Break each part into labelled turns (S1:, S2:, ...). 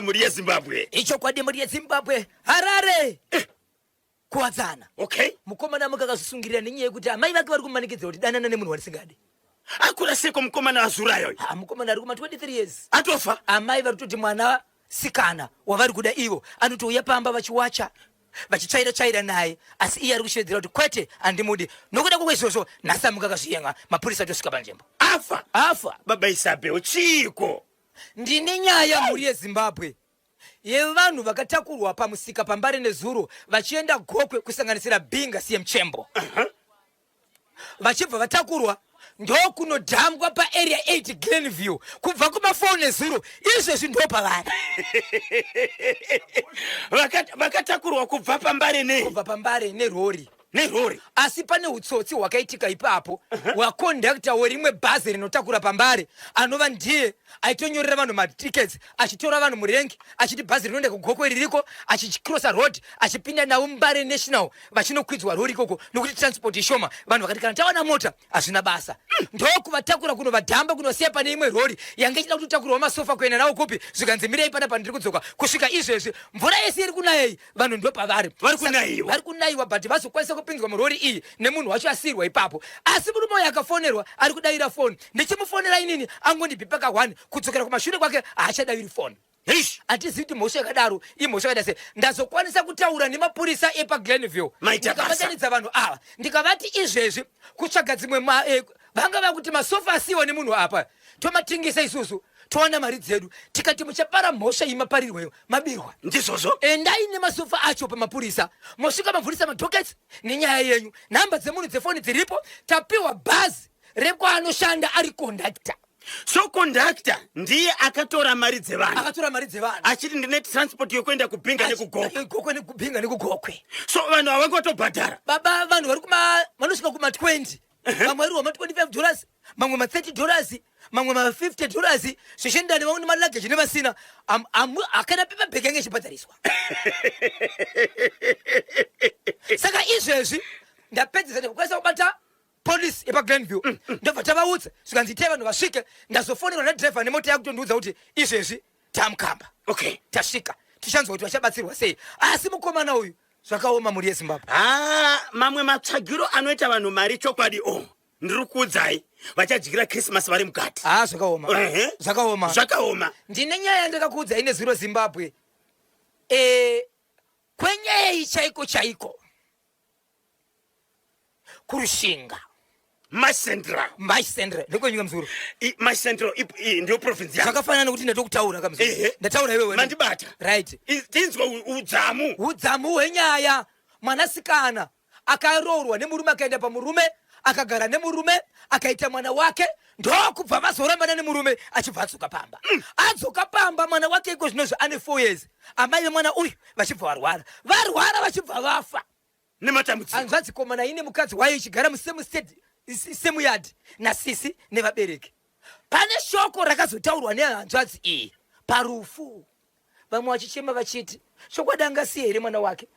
S1: kuwadzana muri yeZimbabwe.
S2: Icho kwadi muri yeZimbabwe. Harare. Kuwadzana.
S1: Okay.
S2: Mukomana mukakasungirira nenyaya kuti amai vake vari kumanikidzira kuti danana nemunhu warisingadi.
S1: Akura seko mukomana azurayo.
S2: Mukomana ari kuma 23 years.
S1: Atofa.
S2: Amai vari kutoti mwana sikana wavari kuda ivo anotouya pamba vachiwacha vachichaira naye asi iye ari kushedzera kuti kwete andimudi nokuda kwezvozvo nhasi amukakazviyenga mapurisa atosvika panzvimbo afa
S1: baba Isabel chiko
S2: ndine nyaya muri yeZimbabwe yevanhu vakatakurwa pamusika pambare nezuro vachienda Gokwe kusanganisira Binga CM Chembo vachibva vatakurwa ndokunodhambwa paarea 8 Glenview kubva kumafoni nezuro izvezvi ndo pavari
S1: vakatakurwa kubva pambare
S2: nerori
S1: asi
S2: pane utsotsi hwakaitika ipapo hwakondakta werimwe bhazi rinotakura pambare anova ndiye aitonyorera vanhu matickets achitora vanhu murengi achiti bhazi rinoenda kuGokwe ririko achicrossa road achipinda navo muMbare National vachinokwidzwa rori ikoko nokuti transport ishoma vanhu vakati kana tawana mota hazvina basa ndokuvatakura kuno vadhamba kunosiya pane imwe rori yanga ichida kutotakurwa masofa kuenda nawo kupi zvikanzi mirei pana pandiri kudzoka kusvika izvezvi mvura yese iri kunayei vanhu ndo pavari vari kunayiwa but vazokwanisa kupinzwa murori iyi nemunhu wacho asirwa ipapo asi murume uyu akafonerwa ari kudayira foni ndichimufonera inini angondibhipaka 1 kudzokera kumashure kwake haachadaviri foni hatizivi kuti mhosva yakadaro imhosva yakada sei ndazokwanisa kutaura nemapurisa epaGlenview ndikavatanidza vanhu ava ndikavati izvezvi kutsvaga dzimwe vanga vakuti masofa asiwa nemunhu apa tomatingisa isusu towana mari dzedu tikati muchapara mhosva imaparirweyo mabirwa
S1: ndizvozvo
S2: endai nemasofa acho pamapurisa mosvika mavhurisa madhoketi nenyaya yenyu nhamba dzemunhu dzefoni dziripo tapiwa bhazi rekwaanoshanda ari kondakta
S1: so kondakta ndiye akatora mari dzevanhu achiti ndine transport yokuenda kuBinga nekugokwe so vanhu havangotobhadhara
S2: baba vanhu vanosvika kuma 20 mamwe ari wama $25 mamwe $30 mamwe $50 zvichiendana vamwe nemalageji nevasina akana pepa bheki yange ichibhadhariswa saka izvezvi ndapedzisa ndikukwanisa kubata polisi yepaGlenview ndobva tavaudza zvikanzi itai vanhu vasvike ndazofonerwa nadhiraivha nemota yakutondiudza kuti izvezvi tamukamba tasvika tichanzwa kuti vachabatsirwa sei asi mukomana uyu zvakaoma muri yeZimbabwe
S1: mamwe matsvagiro anoita vanhu mari chokwadi ndiri kuudzai vachadyira Christmas vari mukati
S2: zvakaoma ndine nyaya yandakakuudza ine zuro Zimbabwe kwenyaya chaiko kurushinga
S1: Masendra
S2: ndikwenyuka mzuro
S1: Masendra ndio province
S2: zvakafanana nokuti ndatokutaura kamzuro ndataura iwewe
S1: mandibata
S2: right
S1: tinzwa
S2: udzamu hwenyaya mwanasikana akaroorwa nemurume akaenda pamurume akagara nemurume akaita mwana wake ndokubva vazorambana nemurume achibva adzoka pamba adzoka pamba mwana wake iko zvinozvo ane 4 years amai vemwana uyu vachibva varwara vachibva vafa
S1: nematambudziko
S2: anzvadzikomana ine mukadzi wayo ichigara musemu yard nasisi nevabereki pane shoko rakazotaurwa nehanzvadzi iyi parufu vamwe vachichema vachiti chokwadi angasiye here mwana wake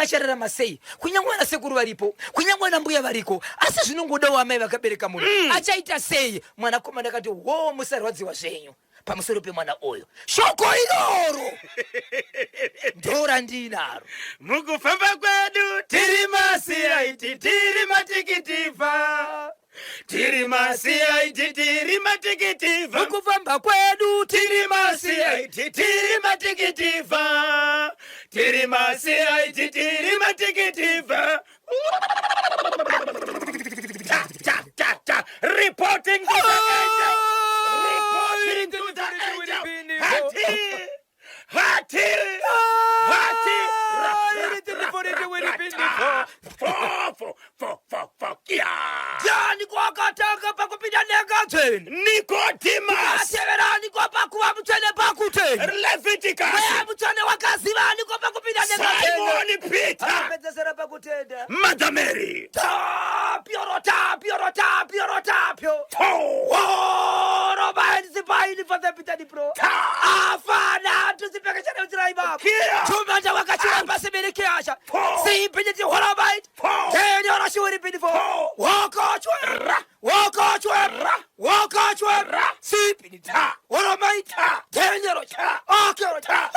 S2: achararama sei kunyangwe vana sekuru varipo kunyangwe vana mbuya variko asi zvinongodawo amai vakabereka munhu achaita sei mwanakomana akati musarwadziwa zvenyu pamusoro pemwana uyu shoko iroro ndora ndinaro
S1: mukufamba kwedu tiri masiyaiti tiri matikitivha
S2: mukufamba kwedu
S1: tiri masiyaiti tiri matikitivha reporting to the angel
S2: nikwakatanga pakupinda negadzeni
S1: Nicodemus
S2: ateverani kwapakuva mutsvene pakuteni
S1: Leviticus
S2: mutsvene wakaziva niko pakupinda
S1: Simon Peter
S2: apedzesera pakutenda
S1: Mother Mary
S2: tapyo robaenzipaini fazepitadipro afana tuzipekeshana utiraibapo tumata wakachiramba simirikiyasha siipiniti horobait tenyorashiweripinifo wokochwe sipinita horobait tenyorocha okerota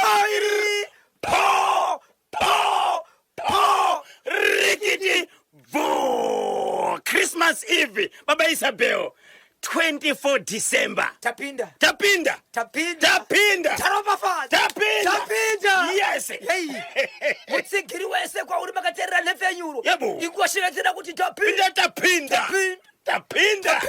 S1: Christmas Eve, Baba Isabel. 24 December.
S2: Tapinda.
S1: Taroba fast. Tapinda. Yes.
S2: Hey. Mutsigiri wese kwa uri makaterera nefenyuro.
S1: Yebo.
S2: Ikuashira tena kuti tapinda.
S1: Tapinda.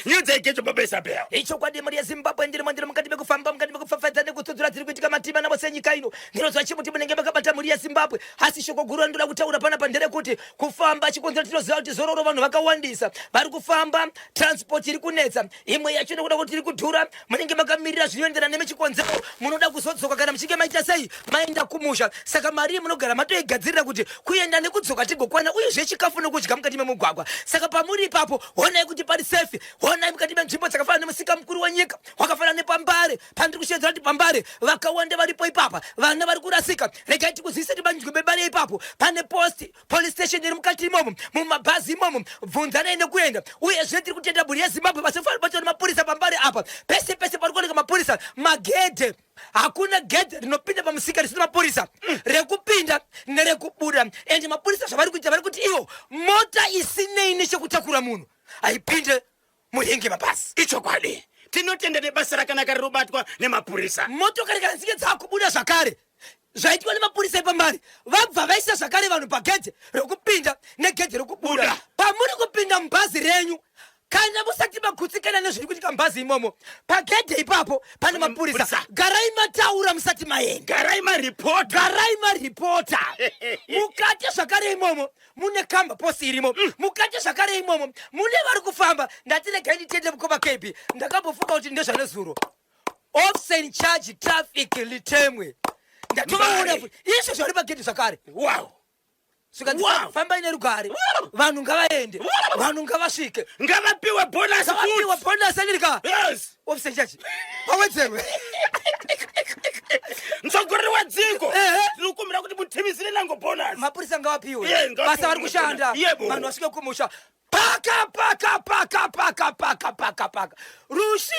S1: Nyuze kecho Baba Isabel.
S2: Icho kwa demo ya Zimbabwe ndiri mandira mukati mekufamba mukati mekufafaita nekutodzura tiri kuitika matima nabo senyika ino. Ndiro zvachimuti munenge makabata muri ya Zimbabwe. Hasi shoko guru ndira kutaura pana pandere kuti kufamba chikonzero tinoziva kuti zororo vanhu vakawandisa. Vari kufamba transport iri kunetsa. Imwe yacho nekuda kuti iri kudhura munenge makamirira zvinoenderana nechikonzero. Munoda kuzodzoka kana muchinge maita sei maenda kumusha. Saka mari munogara matoigadzirira kuti kuenda nekudzoka tigokwana uye zvechikafu nokudya mukati memugwagwa. Saka pamuri ipapo honai kuti pari safe. Honai mukati menzvimbo dzakafanana nemusika mukuru wenyika wakafanana nepambare. Pandiri kushedzera kuti pambare vakawanda varipo ipapa. Vana vari kurasika. Regai tikuzivisa kuti banzvimbo bebare ipapo pane police station iri mukati imomo mumabhazi imomo. Bvunzanai nekuenda. Uye zvetiri kutenda buri yeZimbabwe vasafanira kubatwa nemapurisa pambare apa. Pese pari kuoneka mapurisa magedhe. Hakuna gedhe rinopinda pamusika risina mapurisa. Rekupinda nerekubuda. Ende mapurisa zvavari kuita vari kuti ivo mota isinei nechekutakura munhu aipinde murenge mabhazi.
S1: Icho kwadi. Tinotenda nebasa rakanaka rirobatwa nemapurisa.
S2: Motokari kana dzinge dzakubuda zvakare zvaitwa nemapurisa epambari vabva vaisa zvakare vanhu pagedhe rekupinda negedhe rekubuda. Pamuri kupinda mubhazi renyu kana musati magutsikana nezviri kuitika mubhazi imomo pagedhe ipapo pane mapurisa. Garai mataura musati maenda.
S1: Garai maripota.
S2: Mukati zvakare imomo mune kamba posi irimo. Mukati zvakare imomo mune vari kufamba. Ndatiregai nditende mukoma KB. Ndakambofunga kuti ndezvanezuro officer in charge traffic litemwe. Ndatovaona kuti izvo zvari pagedhe zvakare.
S1: Wow.
S2: Fambai nerugare. Vanhu ngavaende. Vanhu ngavasvike.
S1: Ngavapiwe bonus.
S2: Yes. Officer in charge. Pawedzerwe.
S1: Mtsogoreri wadziko. Tinokumbira kuti mutimizire nango bonus.
S2: Mapurisa ngavapiwe. Basa vari kushanda. Vanhu vasvike kumusha. Paka. Rushinga.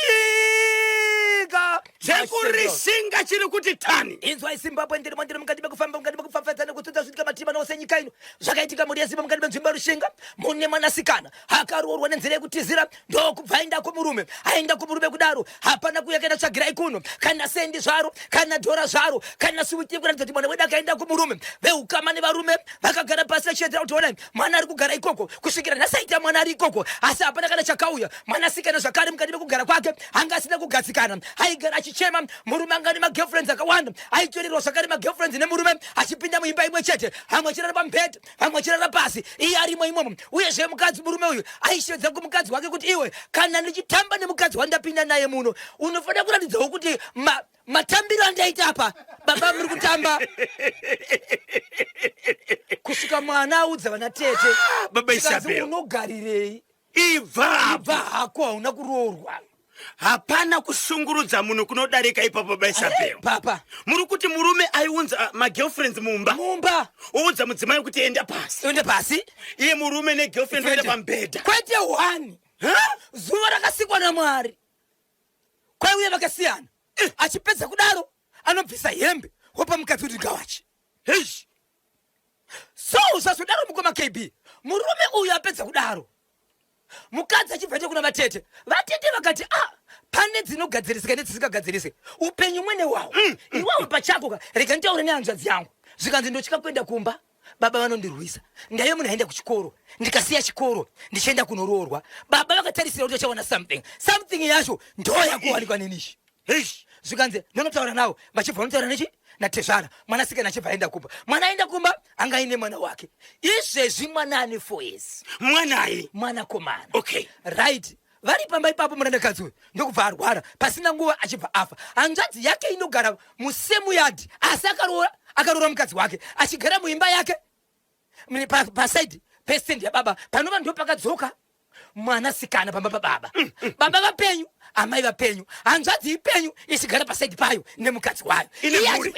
S1: Chekurishinga chiri kuti tani.
S2: Inzwa iZimbabwe ndiri mukati mekufafaita nekutudza zvitika matima nose nyika ino. Zvakaitika muri yeZimbabwe mukati menzvimbo Rushinga. Mune mwanasikana akaroorwa nenzira yekutizira ndokubva aenda kumurume. Aenda kumurume kudaro hapana kuyakaenda tsvagirai kuno kana sendi zvaro kana dhora zvaro kana suwiti kuratidza kuti mwana wedu akaenda kumurume. Veukama nevarume vakagara pasi vachiyedzera kuti onai mwana ari kugara ikoko kusvikira nasaita mwana ari ikoko asi hapana kana chakauya. Mwanasikana zvakare mukati mekugara kwake anga asina kugatsikana. Aigara achichema murume anga nemagirlfriends akawanda. Aitorerwa zvakare magirlfriends nemurume achipinda muimba imwe chete. Vamwe achirara pamubhedha vamwe achirara pasi iye arimo imomo. Uyezve mukadzi murume uyu aishedza kumukadzi wake kuti iwe kana ndichitamba nemukadzi wandapinda naye muno unofanira kuratidzawo kuti matambiro andaita apa baba muri kutamba. Kusvika mwana audza vana tete
S1: Baba Isabel
S2: unogarirei.
S1: Ibva
S2: hako hauna kuroorwa.
S1: Hapana kushungurudza munhu kunodarika ipapo Baba Isabel.
S2: Papa
S1: muri kuti murume aiunza magirlfriends mumba oudza mudzimai kuti enda pasi. Iye murume negirlfriend oenda pambedha.
S2: Kwete one. Zuva rakasikwa naMwari kwaiuye vakasiyana. Achipedza kudaro anobvisa hembe wopa mukadzi kuti gawachi. So zvazvodaro mukoma KB murume uyu apedza kudaro mukadzi achibva kuna vatete vakati pane dzinogadzirisika nedzisingagadzirisike upenyu mwene wawo. Iwawo pachako rega nditaure nehanzvadzi yangu zvikanzi ndochika kuenda kumba baba vanondirwisa. Ndaiye munhu aenda kuchikoro ndikasiya chikoro ndichienda kunoroorwa. Baba vakatarisira kuti vachaona something yacho ndoyakuwanikwa nenishi. Zvikanzi ndonotaura nawo vachibva notaura nechi natezvara mwanasikana achibva aenda kumba. Mwana aenda kumba anga aine mwana wake. Izvezvi mwana ane 4 years. Mwanakomana.
S1: Okay.
S2: Right. Vari pamba ipapo murandakadzi uyu ndokubva arwara pasina nguva achibva afa. Hanzvadzi yake inogara musemu yadhi asi akaroora mukadzi wake achigara muimba yake pasaidi pesendi yababa panova ndo pakadzoka mwanasikana pamba pababa. Baba vapenyu amai vapenyu hanzvadzi ipenyu ichigara pasaidi payo nemukadzi wayo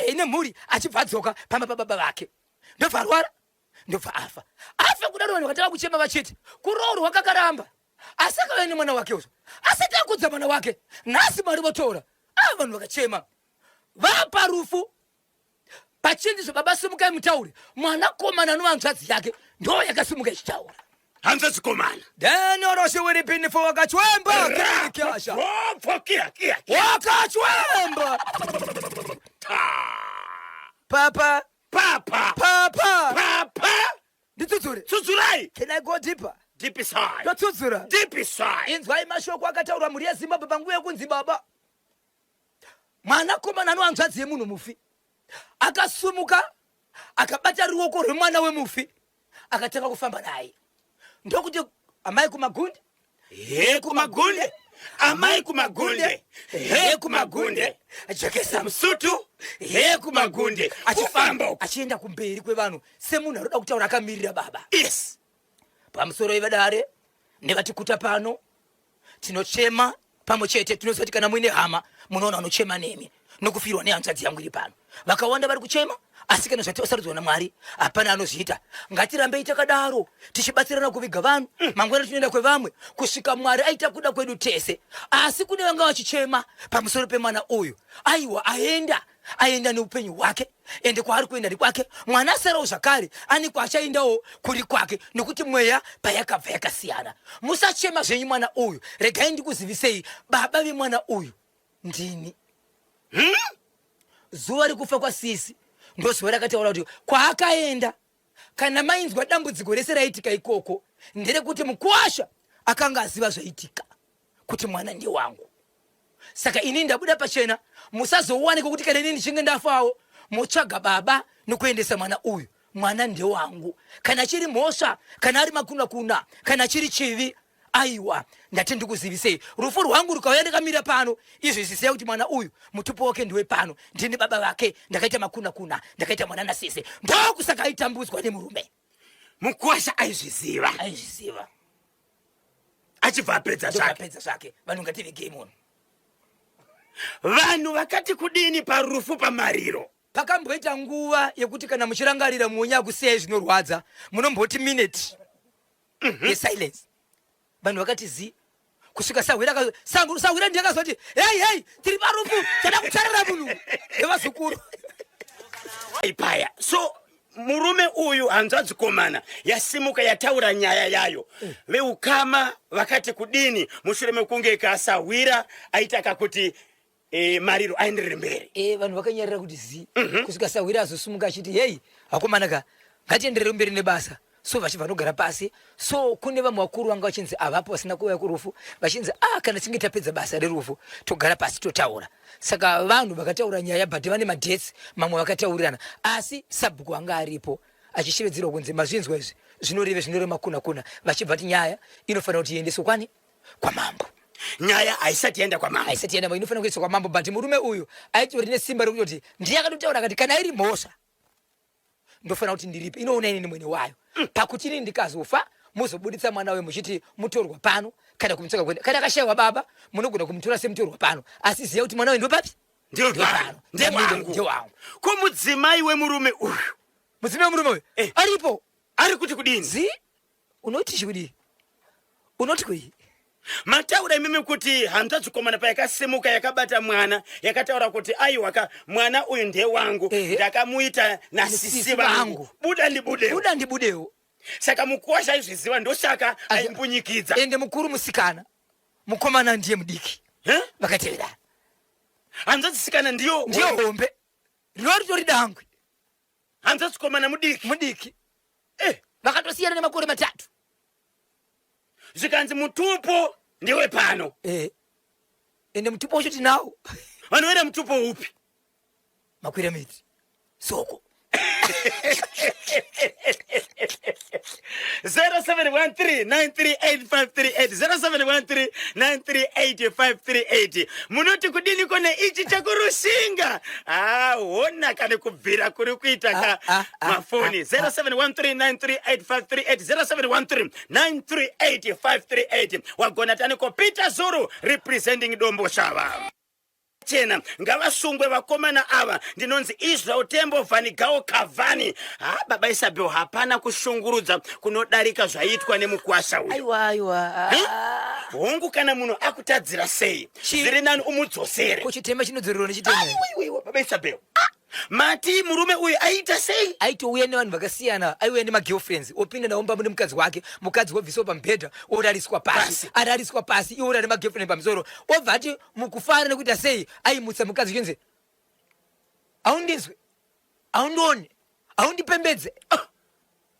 S2: ine mhuri achibva adzoka pamba pababa vake ndobva arwara ndobva afa kudaro vanhu vakatava kuchema vachiti kuroorwa kakaramba asi akauya nemwana wake uzvo asati akudza mwana wake nhasi Mwari votora vanhu vakachema vaparufu pachindizo baba simuka mutaure mwana komana no hanzvadzi yake ndo yakasimuka ichitaura
S1: hanzvadzi komana
S2: then oroshe wiri pini for wakachwemba
S1: kiasha kia
S2: wakachwemba papa nditsudzure
S1: tsudzurai.
S2: Can I go deeper?
S1: Deep inside.
S2: Ndotsudzura
S1: Deep inside.
S2: inzwai mashoko akataura muri yeZimbabwe panguva yekunzi baba mwana komana no hanzvadzi yemunhu mufi akasumuka akabata ruoko rwemwana wemufi akatanga kufamba naye ndokuti amai kumagunde
S1: amai kumagunde
S2: ajekesa
S1: msutu kumagunde
S2: achifamba achienda kumberi kwevanhu semunhu aroda kutaura akamirira baba.
S1: Yes.
S2: Pamusoro ivadare nevatikuta pano tinochema pamwe chete tinozoti kana muine hama munoona anochema nemi nokufirwa nehanzvadzi yangu iri pano vakawanda vari kuchema asi kana zvatisarudzwa naMwari hapana anozviita. Ngatirambei takadaro tichibatsirana kuviga vanhu mangwana tinoenda kwevamwe kusvika Mwari aita kuda kwedu tese. Asi kune vanga vachichema pamusoro pemwana uyu aiwa aenda neupenyu hwake ende kwaari kuenda ndi kwake mwana asarawo zvakare ani kwachaendawo kuri kwake nokuti mweya payakabva yakasiyana. Musachema zvenyu mwana uyu, regai ndikuzivisei baba vemwana uyu ndini. Zuva rekufa kwasisi ndozuva rakataura kuti kwaakaenda kana mainzwa dambudziko rese raitika ikoko nderekuti mukuasha akanga aziva zvaitika kuti mwana ndiye wangu. Saka ini ndabuda pachena musazouwanike kuti kana ini ndichinge ndafawo motsvaga baba nokuendesa mwana uyu. Mwana ndiye wangu kana chiri mhosva kana ari makuna kana chiri chivi aiwa ndati ndikuzivisei rufu rwangu rukauya ndakamira pano izvo zvisiyai kuti mwana uyu mutupo wake ndiwe pano ndini baba vake ndakaita makuna ndakaita mwana nasese ndokusaka aitambudzwa nemurume.
S1: Mukuasha aizviziva achibva apedza
S2: zvake vanhu ngativigei munhu.
S1: Vanhu vakati kudini parufu pamariro.
S2: Pakamboita nguva yekuti kana muchirangarira muonya kusiyai zvinorwadza munomboti minute yesilence. Vanhu vakati zi kusvika sahwira ndiyakazoti hey tiri parufu tada kutarira munhu evazukuru
S1: ipaya. So murume uyu hanzvadzi komana yasimuka yataura nyaya yayo veukama vakati kudini mushure mekunge kasahwira aitaka kuti mariro aenderere mberi.
S2: Vanhu vakanyarira kuti zi kusvika sahwira azosumuka achiti hey akomanaka ngatienderere mberi nebasa. So vachibva nogara pasi so kune vamwe vakuru vanga vachinzi avapo vasina kuuya kurufu vachinzi kana tinge tapedza basa rerufu togara pasi totaura. Saka vanhu vakataura nyaya but vane madhetsi mamwe vakataurirana asi sabhuku anga aripo achishevedzerwa kunzi mazvinzwa izvi zvinoreva makuna vachibva kuti nyaya inofanira kuti iendeswe kwani kwamambo.
S1: Nyaya haisati yaenda kwamambo
S2: inofanira kuendeswa kwamambo but murume uyu aitori nesimba rokutoti ndiye akatotaura kati kana iri mhosva ndofanira kuti ndiripe inoona ini mwene wayo pakuti ini ndikazofa muzobuditsa mwana we muchiti mutorwa pano kana kumutsoka kwenda kana akashaiwa baba munogona kumutora semutorwa pano asi ziya kuti mwana we ndopapi
S1: ndio pano ndiye wangu. Ko mudzimai wemurume uyu
S2: mudzimai wemurume uyu aripo
S1: ari kuti kudini
S2: zi unoti chikudi unoti kui
S1: mataura imimi kuti hanzvadzi komana payakasimuka yakabata mwana yakataura kuti aiwa mwana uyu ndiye wangu ndakamuita nasisi vangu buda ndibudewo. Saka mukuasha aizviziva ndosaka aimbunyikidza
S2: ende mukuru musikana mukomana ndiye mudiki vakateverana.
S1: Hanzvadzi sikana ndiyo
S2: hombe ritori dangwe
S1: hanzvadzi komana mudiki
S2: vakatosiyana nemakore 3
S1: zvikanzi mutupo ndiwe pano
S2: ende mutupo wacho tinawo.
S1: Vanoenda mutupo upi?
S2: Mapiramidi soko
S1: 0713938538 0713938538 munoti kudini kone ichi chakurushinga hona kane kubvira kuri kuita mafoni 0713938538 0713938538 wagona tani ko Peter Zuru representing Dombo Shava chena ngavasungwe vakomana ava ndinonzi Israel Tembo Vanigao Kavani. Baba Isabel hapana kushungurudza kunodarika zvaitwa nemukwasha uyu.
S2: Aiwa
S1: hongu kana munhu akutadzira sei zviri nani umudzosere
S2: kuchitema chinodzorerwa nechitema.
S1: Baba Isabel mati murume uyu aita sei
S2: aitouya nevanhu vakasiyana, aiuya nemagirlfriends opinda naomba mune mukadzi wake, mukadzi wobviswa pamubhedha orariswa pasi, arariswa pasi, iwo urari magirlfriend pamusoro, obva ati mukufara nekuita sei aimutsa mukadzi chinzi aundizwe, aundione, aundipembedze,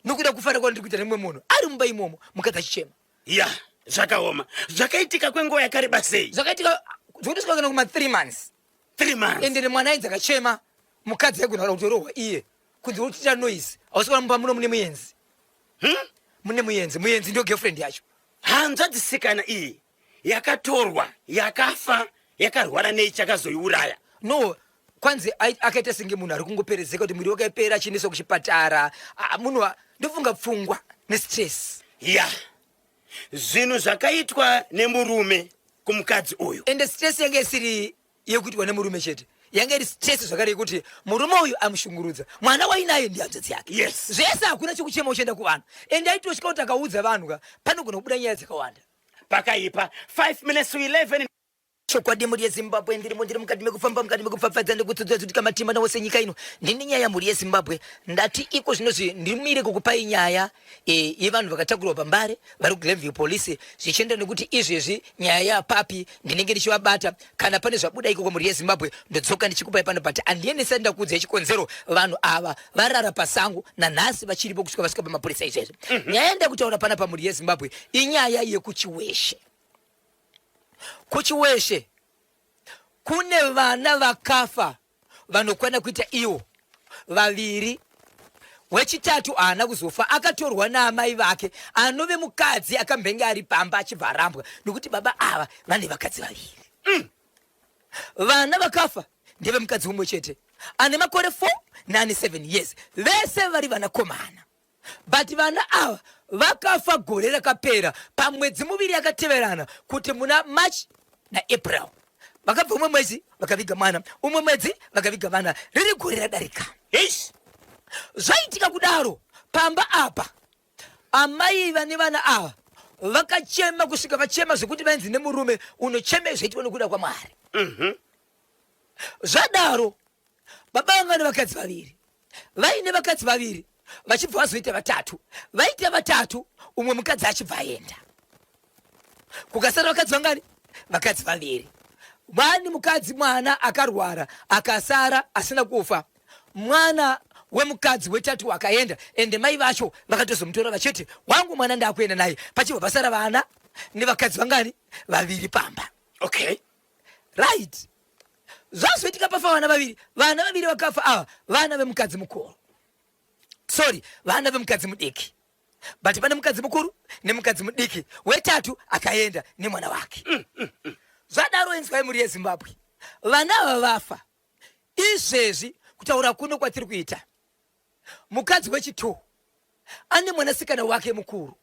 S2: nokuda kufara kwandiri kuita nemumwe munhu ari mumba imomo. Mukadzi achichema.
S1: ya zvakaoma. Zvakaitika kwenguva yakareba sei?
S2: Zvakaitika zvokusvika kana kuma 3 months.
S1: 3 months.
S2: Ende nemwana ainzi akachema, mukadzi aigona kutorohwa iye kunzi uchita noise. Ausika mumba muno mune muyenzi. Mune muyenzi, muyenzi ndio girlfriend yacho.
S1: Hanzva dzisikana iyi yakatorwa, yakafa, yakarwara neichakazoiuraya.
S2: No, kwanzi akaita senge munhu ari kungoperezeka kuti mwiri wake aipera achiendeswa kuchipatara. Munhu ndofunga pfungwa nestress.
S1: Ya. Zvinhu zvakaitwa nemurume kumukadzi uyu.
S2: Ende stress yange isiri yekuitwa nemurume chete. Yange iri stress zvakare yekuti murume uyu amushungurudza. Mwana wainaye ndi hanzvadzi yake.
S1: Yes.
S2: Zvese hakuna chekuchema uchienda kuvanhu. Ende aitosvika kuti akaudza vanhu panogona kubuda nyaya dzakawanda.
S1: Pakaipa 5 minutes to 11.
S2: Chokwadi muri yeZimbabwe ndiri mukati mekufamba mukati mekupfapfadza ndikutsudza kuti kamatima nawo senyika ino ndine nyaya muri yeZimbabwe ndati iko zvinozvi ndimire kukupai nyaya yevanhu vakatakurwa pambare vari kuGlenville Police zvichienda nekuti izvezvi nyaya yapapi ndinenge ndichivabata kana pane zvabuda iko kwamuri yeZimbabwe ndodzoka ndichikupai pano pati andiendesa ndakuudza chikonzero vanhu ava varara pasango nanhasi vachiripo kusvika vasvika pamapurisa izvezvi. Nyaya ndakutaura pana pamuri yeZimbabwe inyaya yekuchiweshe. Kuchiweshe kune vana vakafa vanokwana kuita iwo vaviri, wechitatu haana kuzofa akatorwa naamai vake anove mukadzi akambenge ari pamba achibva arambwa nokuti baba ava vane vakadzi vaviri. Vana vakafa ndeve mukadzi umwe chete ane makore 4 naane 7 years vese vari vanakomana, but vana ava vakafa gore rakapera pamwedzi muviri yakateverana kuti muna March naApril vakabva umwe mwedzi vakaviga mwana, umwe mwedzi vakaviga vana, riri gore radarika.
S1: Yes.
S2: Zvaitika kudaro pamba apa amai vane vana ava vakachema kusvika vachema zvekuti vainzi nemurume unocheme zvaitwa nokuda kwaMwari. Zvadaro baba vanga nevakadzi vaviri, vaine vakadzi vaviri vachibva vazoita vatatu, vaita vatatu umwe mukadzi achibva aenda kukasara vakadzi vangani vakadzi vaviri. Vani mukadzi mwana akarwara akasara asina kufa, mwana wemukadzi wetatu akaenda ende mai vacho vakatozomutora vachiti wangu mwana ndakuenda naye pachibva pasara vana nevakadzi vangani vaviri pamba.
S1: Okay.
S2: Right. Zvazoitika pafa vana vaviri vakafa ava vana vemukadzi mukuru. Sorry, vana vemukadzi mudiki. But pane mukadzi mukuru nemukadzi mudiki, wetatu akaenda nemwana wake. Zvadaro enzwai muri yeZimbabwe. Vana ava vafa. Izvezvi kutaura kuno kwatiri kuita. Mukadzi wechi2 ane mwanasikana wake mukuru.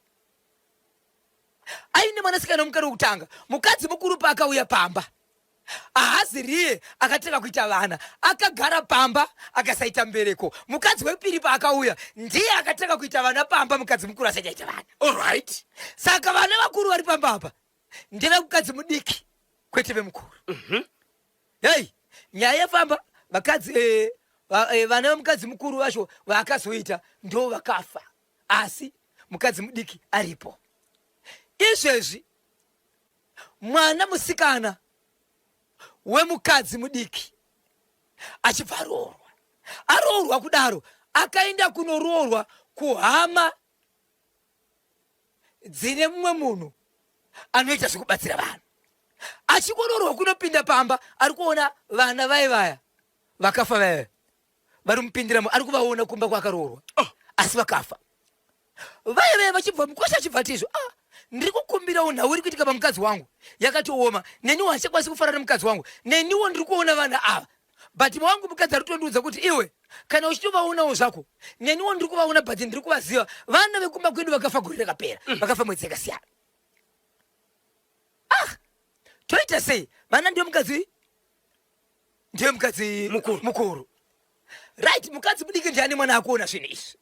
S2: Aine mwanasikana mukuru wekutanga. Mukadzi mukuru paakauya pamba ahaziriye akatanga kuita vana akagara pamba akasaita mbereko. Mukadzi wepiri paakauya ndiye akatanga kuita vana pamba, mukadzi mukuru asaita vana.
S1: All right.
S2: Saka vana vakuru vari pamba apa ndeve mukadzi mudiki kwete vemukuru. Hey, nyaya yefamba vakadzi vana vemukadzi mukuru vacho vakazoita ndo vakafa, asi mukadzi mudiki aripo. Izvezvi mwana musikana wemukadzi mudiki achibva aroorwa kudaro akaenda kunoroorwa kuhama dzine mumwe munhu anoita zvekubatsira vanhu. Achikoroorwa kunopinda pamba ari kuona vana vaya vakafa vaya vari mupindiramo, ari kuvaona kumba kwakaroorwa asi vakafa. Vaya vachibva mukwasha achibva tizvo ndiri kukumbira unhau uri kuitika pamukadzi wangu yakatooma, neniwo hachakwanisi kufanana nemukadzi wangu, neniwo ndiri kuona vana ava, but wangu mukadzi ari kutondiudza kuti iwe kana uchitovaonawo zvako neniwo ndiri kuvaona, but ndiri kuvaziva vana vekumba kwedu vakafa gore rakapera, vakafa mwedzi yakasiyana. Toita sei? Vana ndiyo mukadzi mukuru. Right, mukadzi mudiki ndiani mwana akuona zvinhu izvi.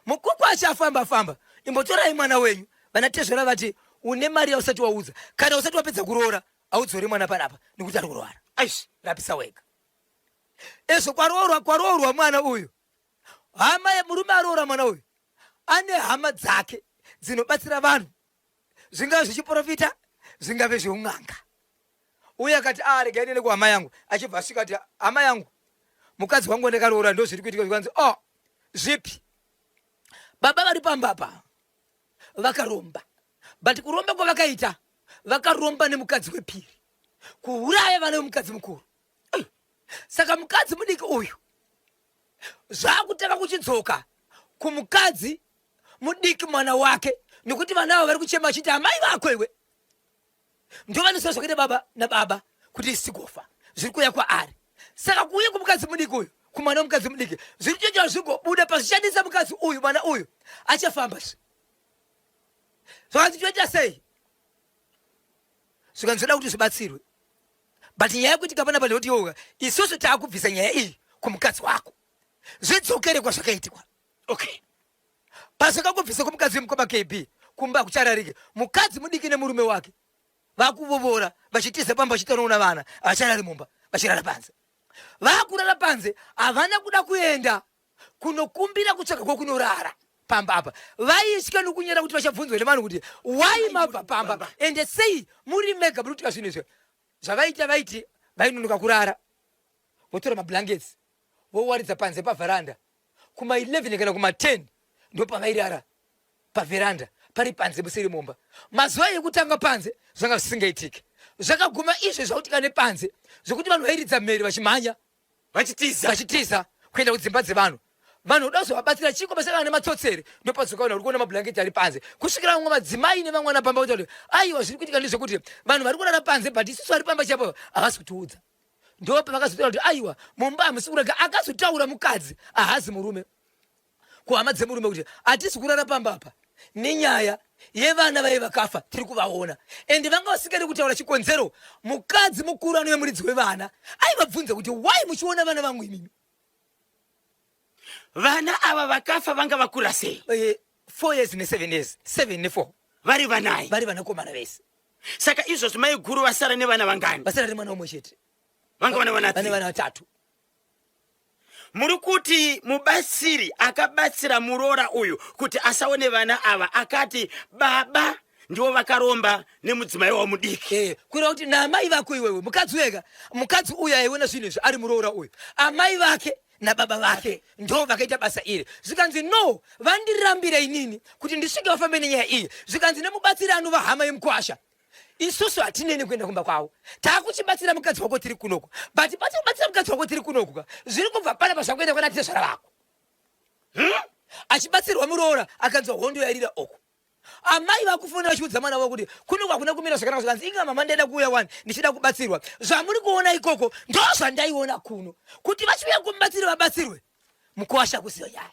S2: Mukuru kwacho afamba imbotorai mwana wenyu, vanatezvera vati une mari yausati waudza, kana usati wapedza kuroora audzori mwana panapa nekuti ari kurwara. Aish, rapisa wega. eso kwarorwa mwana uyu. Hama ya murume arora mwana uyu ane hama dzake dzinobatsira vanhu zvingave zvichiprofita zvingave zveun'anga. Uye akati regai ndiende kuhama yangu, achibva asvika ati hama yangu mukadzi wangu ndakaroora ndo zviri kuitika. Zvikanzi zvipi? Baba vari pamba apa vakaromba, but kuromba kwavakaita vakaromba nemukadzi wepiri, kuuraya vana vemukadzi mukuru. Saka mukadzi mudiki uyu zvakutaka kuchidzoka kumukadzi mudiki mwana wake, nekuti vana avo vari kuchema achiti amai vako iwe ndo vanosira zvakaita baba nababa kuti isikofa zviri kuuya kwaari. Saka kuuya kumukadzi mudiki uyu, kumwana womukadzi mudiki, zviri chocha zvigobuda pazvishandisa mukadzi uyu, mwana uyu achafamba zvakanzi choita sei? Zvikanzoda kuti zvibatsirwe, but nyaya yekuti kapana panhu kuti yoga isusu taakubvisa nyaya iyi kumukadzi wako, zvidzokere kwazvakaitikwa.
S1: Okay,
S2: pasakakubvisa kumukadzi wemukoma KB kumba kuchararike, mukadzi mudiki nemurume wake vakuvovora vachitiza pamba vachitonoona vana avacharari mumba vachirara panze. Vakurara panze havana kuda kuenda kunokumbira kutsvaga kwokunorara pamba apa. Vaisika nokunyera kuti vachabvunzwa nevanhu kuti wai mabva pamba ende sei muri mega muri kuitika zvinhu izvi. Zvavaita vaiti vainonoka kurara votora mablankets vowaridza panze pavharanda kuma 11 kana kuma 10 ndo pavairara pavheranda pari panze musiri mumba. Mazuva ekutanga panze zvanga zvisingaitike, zvakaguma izvo zvautika nepanze zvokuti vanhu vairidza mheri vachimhanya vachitiza kuenda kudzimba dzevanhu. Vanhu voda kuzovabatsira chiko basakana nematsotseri, ndo pazokaona uri kuona mablanketi ari panze kusvikira vamwe madzimai nevamwana pamba kuti aiwa zviri kuitika ndezvokuti vanhu vari kurara panze but isusu vari pamba chapo havasi kutiudza. Ndo pavakazotaura kuti aiwa mumba hamusi kurega. Akazotaura mukadzi ahazi murume kuhama dzemurume kuti hatisi kurara pamba apa nenyaya yevana vai vakafa tiri kuvaona, ende vanga vasikani kutaura chikonzero. Mukadzi mukuru anouya muridzi wevana aivabvunza kuti wai muchiona vana vangu imimi?
S1: Vana ava vakafa vanga vakura sei?
S2: 4 years ne7 years, 7 ne4
S1: vari vanai,
S2: vari vanakomana vese.
S1: Saka izvozvo mai guru vasara nevana vangani?
S2: Vasara nemwana umwe chete,
S1: vanga vana
S2: vana 3.
S1: Muri kuti mubatsiri akabatsira muroora uyu kuti asaone vana ava, akati baba ndivo vakaromba nemudzimai wamudiki.
S2: Kureva kuti naamai vako iwewe mukadzi wega, mukadzi uyu aiona zvinhu izvi ari muroora uyu, amai vake nababa vake ndo vakaita basa iri. Zvikanzi no, vandirambira inini kuti ndisvike vafambe nenyaya iyi. Zvikanzi nemubatsiri anova hama yemukwasha, isusu hatineni kuenda kumba kwavo, taakuchibatsira mukadzi wako tiri kunoko, but pati kubatsira mukadzi wako tiri kunoko zviri kubva pana pazvakuenda kwana tezvara vako. Achibatsirwa muroora akanzwa hondo yairira oko. Amai vakufonera vachiudza mwana wavo kuti kuno kwakuna kumira zvakanaka. Zvikanzi inga mama ndaida kuuya 1 ndichida kubatsirwa. Zvamuri kuona ikoko ndo zvandaiona kuno, kuti vachiuya kumubatsiri vabatsirwe mukwasha kusiyo nyaya,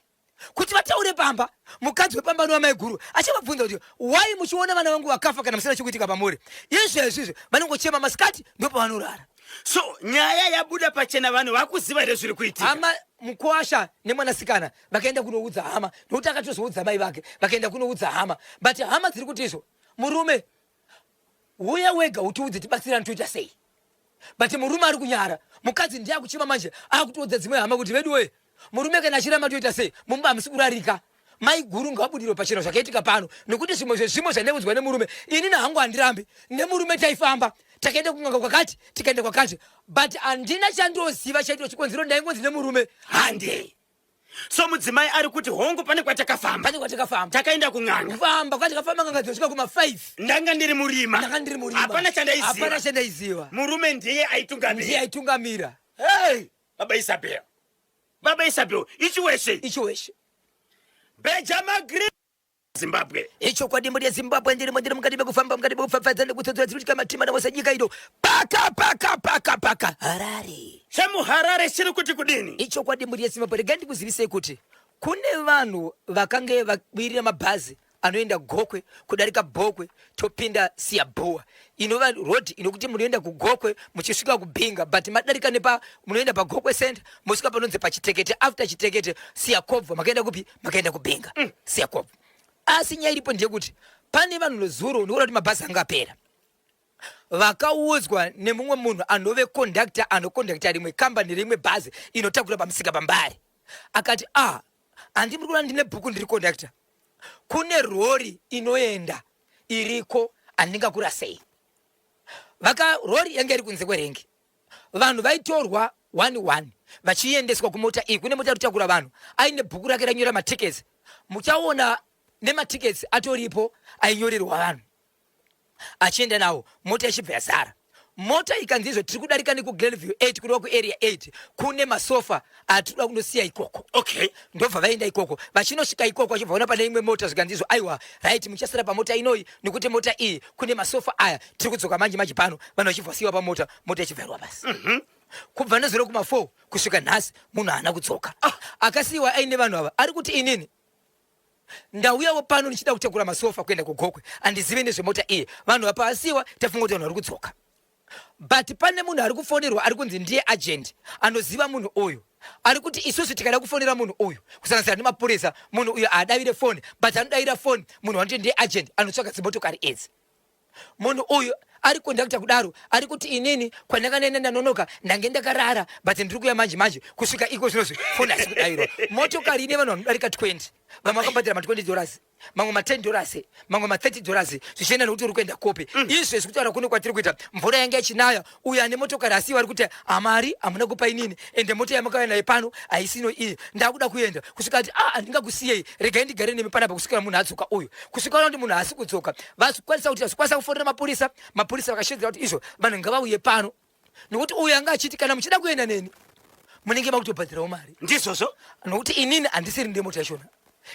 S2: kuti vataure pamba. Mukadzi wepamba nowamai guru achivabvunza kuti wai muchiona vana vangu vakafa kana musina chikuitika pamuri? Izvezvizvi vanongochema masikati ndo pavanorara.
S1: So nyaya yabuda pachena, vanhu vakuziva here zviri kuitika.
S2: Hama mukwasha nemwanasikana vakaenda kunoudza hama, nokuti akatozoudza mai vake vakaenda kunoudza hama, but hama dziri kuti izvo murume uya wega utiudze tibatsirani toita sei. But murume ari kunyara, mukadzi ndiye akuchima manje akutoudza dzimwe hama kuti vedu we murume kana achiramba toita sei, mumba hamusi kurarika. Mai guru ngabudiro pachena zvakaitika pano, nekuti zvimwe zvandeudzwa nemurume ini nahangu handirambi nemurume taifamba takaenda kun'anga kwakati tikaenda kwakati, but handina chandoziva chaitwa chikonzero, ndaingonzi nemurume hande.
S1: So mudzimai ari kuti hongu pane kwatakafamba takaenda kun'anga
S2: kufamba kwatakafamba nganga dzosvika kuma 5
S1: ndanga ndiri murima hapana
S2: chandaiziva.
S1: Murume ndiye
S2: aitungamira.
S1: Hey, baba Isabel ichi weshe Benjamin Green Zimbabwe.
S2: Icho kwa dimbo ya Zimbabwe ndiri mukati bekufamba mukati bekufafadza nekutsodzera dziri kuti matima na wasanyika ido paka Harare.
S1: Shamu Harare chiri kuti kudini?
S2: Icho kwa dimbo ya Zimbabwe gandi kuzivise kuti kune vanhu vakange vabirira mabhazi anoenda Gokwe kudarika Bokwe topinda Siyaboa. Inova road inokuti munoenda kuGokwe muchisvika kubinga, but madarika nepa munoenda pa Gokwe center musvika panonze pa Chitekete, after Chitekete Siyakobva makaenda kupi makaenda kubinga Siyakobva. Asi nyaya iripo ndiye kuti pane vanhu nezuro unoona kuti mabhazi angapera. vakaudzwa nemumwe munhu anove conductor anokondakta rimwe kambani rimwe bhazi inotakura pamusika pambare akati handi muri kuona ndine bhuku ndiri conductor kune rori inoenda iriko andingakura sei rori yanga iri kunze kwerengi vanhu vaitorwa 1 vachiendeswa kumota iyi kune mota inotakura vanhu aine bhuku rake ranyora matiketsi muchaona nematiketsi atoripo ainyorerwa vanhu achienda nawo mota ichibva yazara mota ikanzizvo tiri kudarika nekuglenview 8 kuriwa kuarea 8 kune masofa atinoda kundosiya ikoko
S1: okay
S2: ndobva vaenda ikoko vachinosvika ikoko achibva ona pane imwe mota zvikanzizvo aiwa right muchasara pamota inoi nekuti mota iyi kune masofa aya tiri kudzoka manje pano vanhu vachibva siyiwa pamota mota ichibvarwa basi kubva nezuro kuma4 kusvika nhasi munhu haana kudzoka akasiyiwa aine vanhu ava ari kuti inini ndauyawo pano nichida kutakura masofa kuenda kugokwe andizive nezvemota iyi vanhu vapa asiyiwa tafunga kuti vanhu vari kudzoka but pane munhu ari kufonerwa ari kunzi ndiye agent anoziva munhu uyu ari kuti isusu tikada kufonera munhu uyu kusanganisira nemapurisa munhu uyu haadavire foni but anodavira foni munhu wanoti ndiye agent anotsvaka dzimotokari idzi munhu uyu ari kondakta kudaro ari kuti inini kwandakanaenda ndanonoka ndange ndakarara but ndiri kuya manje kusvika iko zvinozvi foni asi kudavirwa motokari ine vanhu vanodarika 20 vamwe vakabhadhira ma$20 mamwe ma$10 mamwe ma$30 zvichienda nekuti uri kuenda kopi izvo zvekutaura kuno kwatiri kuita mvura yange ichinaya uyu ane motokari asiyiwa ari kuti amari hamuna kupa inini ende mota yamakauya nayo pano haisino iyi ndakuda kuenda kusvika ati handingakusiyei regai ndigare nemi panapa kusvikira munhu adzoka uyu kusvika ona kuti munhu haasi kudzoka vakwanisa kuti azvikwanisa kufonera mapurisa vakashedzera kuti izvo vanhu ngavauye pano nokuti uyu anga achiti kana muchida kuenda neni munenge makutobhadhirawo mari
S1: ndizvozvo
S2: nokuti inini handisiri ndemota yachona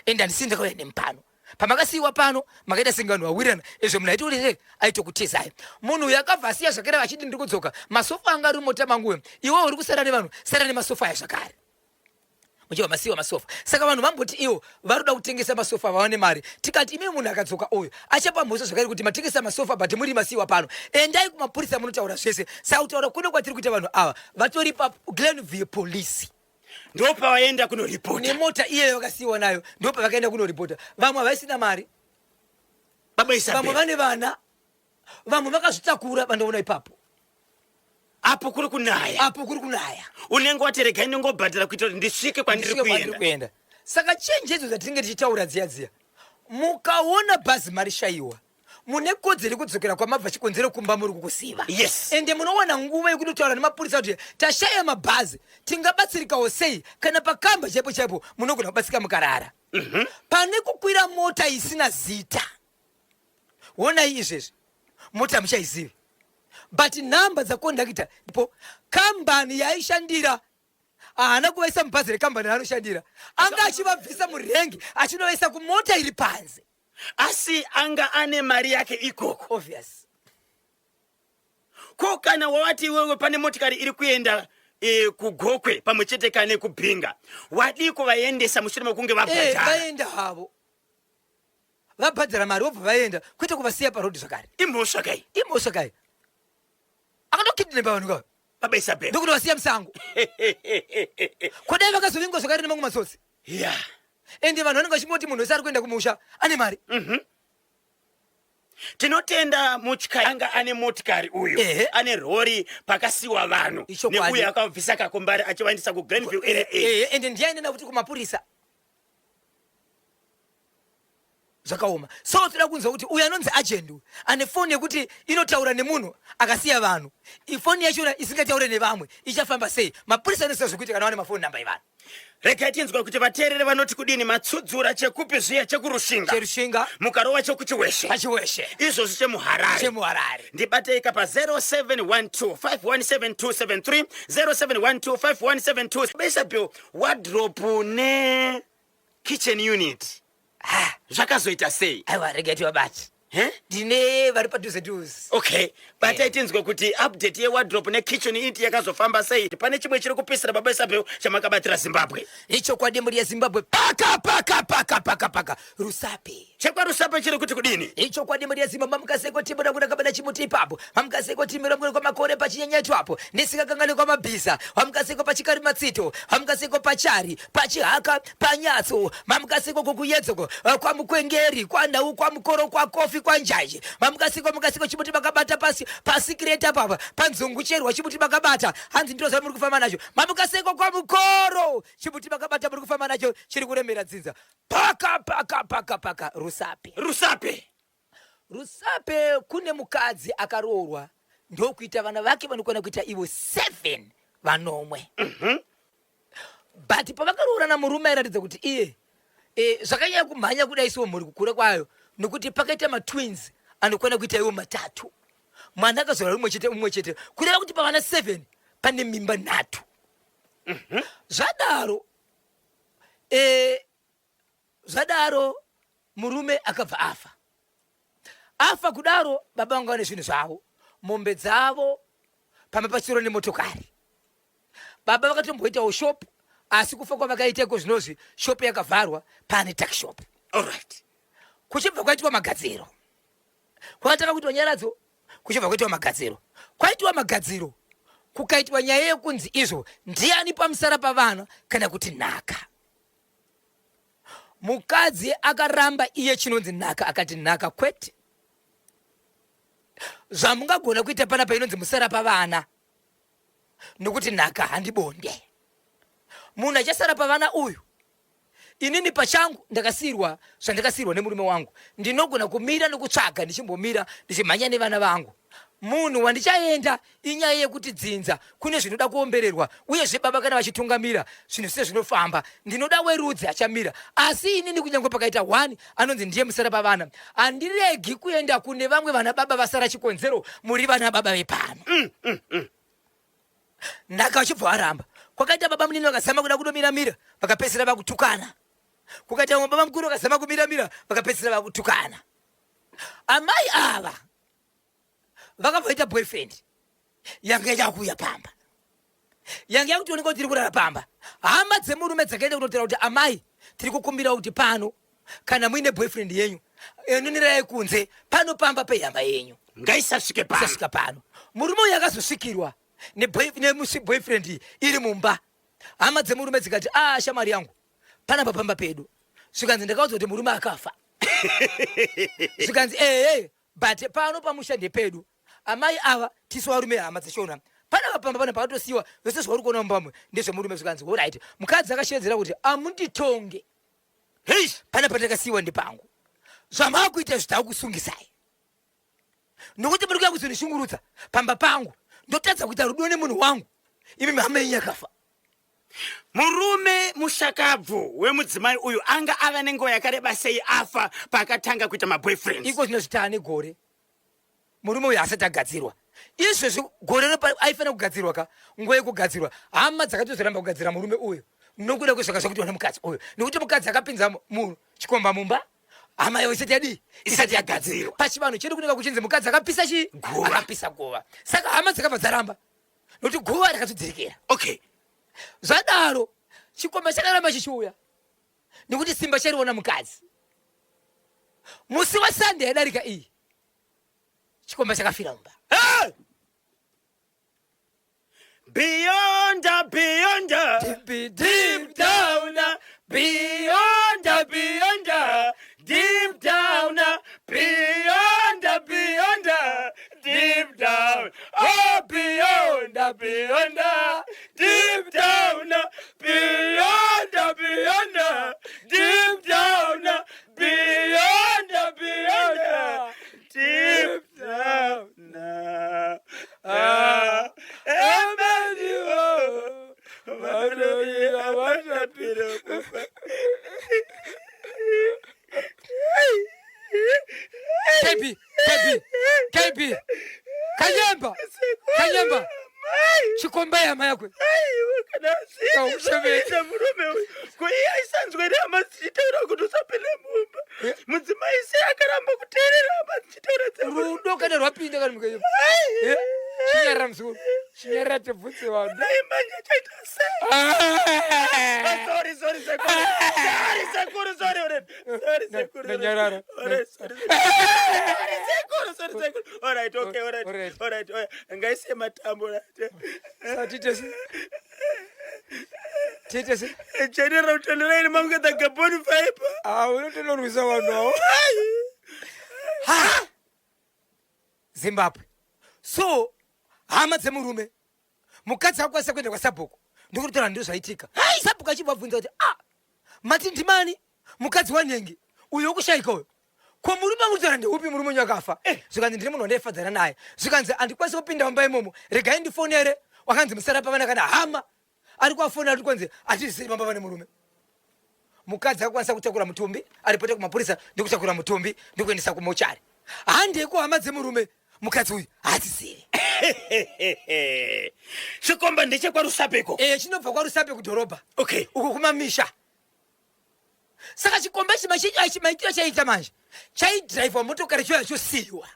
S2: ende handisiri ndakauya nemi pano pamakasiyiwa pano makaita senge vanhu vawirana izvo munhu aiti kuti aitokutizai munhu uyu akabva asiya zvakare vachiti ndiri kudzoka masofa anga ari mota manguwe iwo uri kusara nevanhu sara nemasofa aya zvakare muchiva masiyiwa masofa saka vanhu vamboti iwo vari kuda kutengesa masofa vawane mari tikati imi munhu akadzoka uyu achapa mhosva zvakare kuti matengesa masofa but muri masiyiwa pano endai kumapurisa munotaura zvese saka kutaura kuno kwatiri kuita vanhu ava vatori paglenview police
S1: ndo pavaenda kunoripota
S2: nemota iyeyo vakasiyiwa nayo ndo pavakaenda kunoripota vamwe havaisina mari vamwe vane vana vamwe vakazvitakura vandoona ipapo
S1: apo kuri kunaya unenge wati regai ndingobhadhira kuita kuti ndisvike kwandiri
S2: kuenda saka chenjedzo dzatinenge tichitaura dziya mukaona bhazi marishayiwa mune kodzero yekudzokera kwamabva chikonzero kumba muri kukusiva
S1: yes
S2: ende munowana nguva yekuti taura nemapurisa kuti tashaya mabhazi tingabatsirikawo sei kana pakamba chaipo munogona kubatsika mukarara pane kukwira mota isina zita onai izvezvi mota muchaizivi but nhamba dzakondakita ipo kambani yaishandira haana kuvaisa mubhazi rekambani raanoshandira anga achivabvisa murengi achinovaisa kumota iri panze
S1: asi anga ane mari yake ikoko
S2: obvious
S1: ko kana wawati iwewe pane motikari iri kuenda kugokwe pamwe chete kane kubhinga wadi kuvaendesa mushure mekunge vabhadhara
S2: vaenda havo vabhadhara mari vobva vaenda kwete kuvasiya parodhi zvakare
S1: imhosva
S2: kai akandokidnapa vanhu kava
S1: babaisa bheka
S2: ndokuti vasiya musango kodai vakazovingwa zvakare nemamwe matsotsi
S1: yeah
S2: ende vanhu vanenge vachingoti munhu wese ari kuenda kumusha ane mari
S1: tinotenda mutya anga ane motikari uyu ane rori pakasiyiwa vanhu neuyo akabvisa kakombari achivaendesa kuglenview area
S2: ende ndiyainena kuti kumapurisa zvakaoma so toda kunzwa kuti uyu anonzi agent ane foni yekuti inotaura nemunhu akasiya vanhu ifoni yachona isingataure nevamwe ichafamba sei mapurisa anoziva zvekuiti kana wane mafoni namba evanhu
S1: regai tinzwa kuti vateereri vanoti kudini matsudzura chekupi zviya chekurushinga mukarova chekuchiweshe izvozvi chemuharare ndibateika pa 0712517273 0712517273 Bishop wardrobe ne kitchen unit zvakazoita sei
S2: aiwa regai tivabati ndine vari padhuze
S1: okay but aitinzwa kuti update yewardrobe nekitchen unit yakazofamba sei pane chimwe chiri kupisira baba Isabel chamakabatira Zimbabwe
S2: ichokwadi muri yeZimbabwe paka rusape
S1: chekwa rusape chiri kuti kudini
S2: ichokwadi muri yeZimbabwe mamukaseko timura kuna kabana chimuti ipapo mamukaseko timira muri kwa makore pachinyenyeto apo ndisikakangani kwa mabhiza mamukaseko pachikari matsito mamukaseko pachari pachihaka panyatso mamukaseko kokuyedzoko kwa mukwengeri kwa ndau kwa mukoro kwa kofi mufi kwanjaje mamukasiko chimuti makabata pasi kreta papa panzungu cherwa chimuti makabata hanzi ndiro za muri kufamba nacho mamukasiko kwa mukoro chimuti makabata muri kufamba nacho chiri kuremera dzinza paka rusape kune mukadzi akaroorwa ndokuita vana vake vanokwana kuita ivo 7 vanomwe but pavakaroorana murume airatidza kuti iye zvakanyanya kumhanya kudai siwo mhuri kukura kwayo nokuti pakaita matwins anokwana kuita iwo 3 mwana akazora umwe chete kureva kuti pavana 7 pane mimba 3 zvadaro murume akabva afa kudaro baba vangu vane zvinhu zvavo mombe dzavo pamba pachiro nemotokari baba vakatomboitawo shop asi kufa kwavakaiteko zvinozvi shop yakavharwa pane tax shop.
S1: Alright.
S2: Kuchibva kwaitwa magadziro kwataka kuitwa nyaradzo kuchibva kwaitwa magadziro kwaitwa magadziro kukaitwa nyaya yekunzi izvo ndiani pamusara pavana kana kuti nhaka. Mukadzi akaramba iye chinonzi nhaka akati nhaka kwete zvamungagona kuita pana painonzi musara pavana nokuti nhaka handibonde munhu achasara pavana uyu inini pachangu ndakasirwa zvandakasirwa nemurume wangu ndinogona kumira nokutsvaga ndichimbomira ndichimhanya nevana vangu. Munhu wandichaenda inyaya yekuti dzinza kune zvinoda kuombererwa uyezve baba kana vachitungamira zvinhu zvise zvinofamba ndinoda werudzi achamira asi inini kunyange pakaita 1 anonzi ndiye musara pavana handiregi kuenda kune vamwe vana baba vasara chikonzero muri vana baba vepano. Nhaka vachibva varamba kwakaita baba munini vakazama kuda kudomira vakapedzisira vakutukana kukaita baba mukuru vakazama kumira vakapedzisira vakutukana. Amai ava vakabvaita boyfriend yange yakuya pamba yange yakutioneka kuti tiri kurara pamba hama dzemurume dzakaenda kunotera kuti amai tiri kukumbira kuti pano kana muine boyfriend yenyu enonirai kunze pano pamba pehama yenyu
S1: ngaisasvike
S2: pano. Murume uyu akazosvikirwa boyfriend iri mumba hama dzemurume dzikati shamari yangu panapa pamba pedu zvikanzi ndakaudzwa kuti murume akafa zvikanzi but pano pamushande pedu amai ava tisu varume hama dzishona pana vapamba pana pakatosiyiwa vese zvauri kuona mumbamwe ndezvemurume zvikanzi oright mukadzi akashedzera kuti amunditonge pana pandakasiyiwa ndipangu zvamakuita zvitakusungisai nokuti muri kuya kuzondishungurudza pamba pangu ndotadza kuita rudo nemunhu wangu imi hama yenyu yakafa.
S1: Murume mushakabvu wemudzimai uyu anga ava nenguva yakareba sei afa pakatanga kuita maboyfriends.
S2: Iko zvinozvitani gore murume uyu asati agadzirwa izvezvi gore aifanira kugadzirwa ka nguva yekugadzirwa hama dzakatozoramba kugadzira murume uyu nokuda kwezvakazvakuitwa nemukadzi uyu nokuti mukadzi akapinza chikomba mumba hama yavo isati yagadzirwa pachivanhu chedu kunenge kuchinzi mukadzi akapisa akapisa guva saka hama dzakabva dzaramba nokuti guva rakatodzirikira.
S1: Okay.
S2: Zvadaro chikomba chakaramba chichiuya nekuti simba chariona mukadzi musi waSunday yadarika iyi chikomba chakafira mumba.
S1: Beyond, deep down, beyond, deep down, beyond, deep down, oh beyond, deep down, beyond, deep down, beyond, deep down.
S2: KB Kanyemba chikomba yama yakwe
S1: kana murume kuiya isanzwe rama dzichitaura kuti usapinde mumba mudzimai se akaramba kuteerera hama dzichitaura
S2: rudo kana rwapinda kana mukayo chinyarara mzukuru chinyarara tebvutse vanhu
S1: naimanje chaita sei. Sorry sekuru
S2: nanyarara
S1: sekuru alright okay ngaise matambo
S2: titese
S1: general utenera ine mangu da carbon fiber
S2: unotonorwisa vanhu avo Zimbabwe. So hama dzemurume mukadzi akwanisa kuenda kwa Sabhuku ndikutora ndo zvaitika. Sabhuku achibvunza kuti mati ndimani mukadzi wanyengi uyo kushaika uyo ko murume mutora ndeupi murume nyakafa zvikanzi ndiri munhu wandaifadzana naye zvikanzi andikwanisa kupinda mumba imomo regai ndifonere wakanzi musara pavana kana hama ari kwafonera ari kwanzi atizisiri mamba vane murume mukadzi akwanisa kutakura mutumbi aripota kumapurisa ndikutakura mutumbi ndikuendesa kumochari handeko hama dzemurume mukadzi uyu hatiziri.
S1: Chikomba ndeche kwa Rusapeko.
S2: Chinobva kwa Rusapeko dhorobha.
S1: Okay.
S2: Uko kumamisha. Saka chikomba chimaitiro chaita manje chaidhiraivha motokari chosiyiwa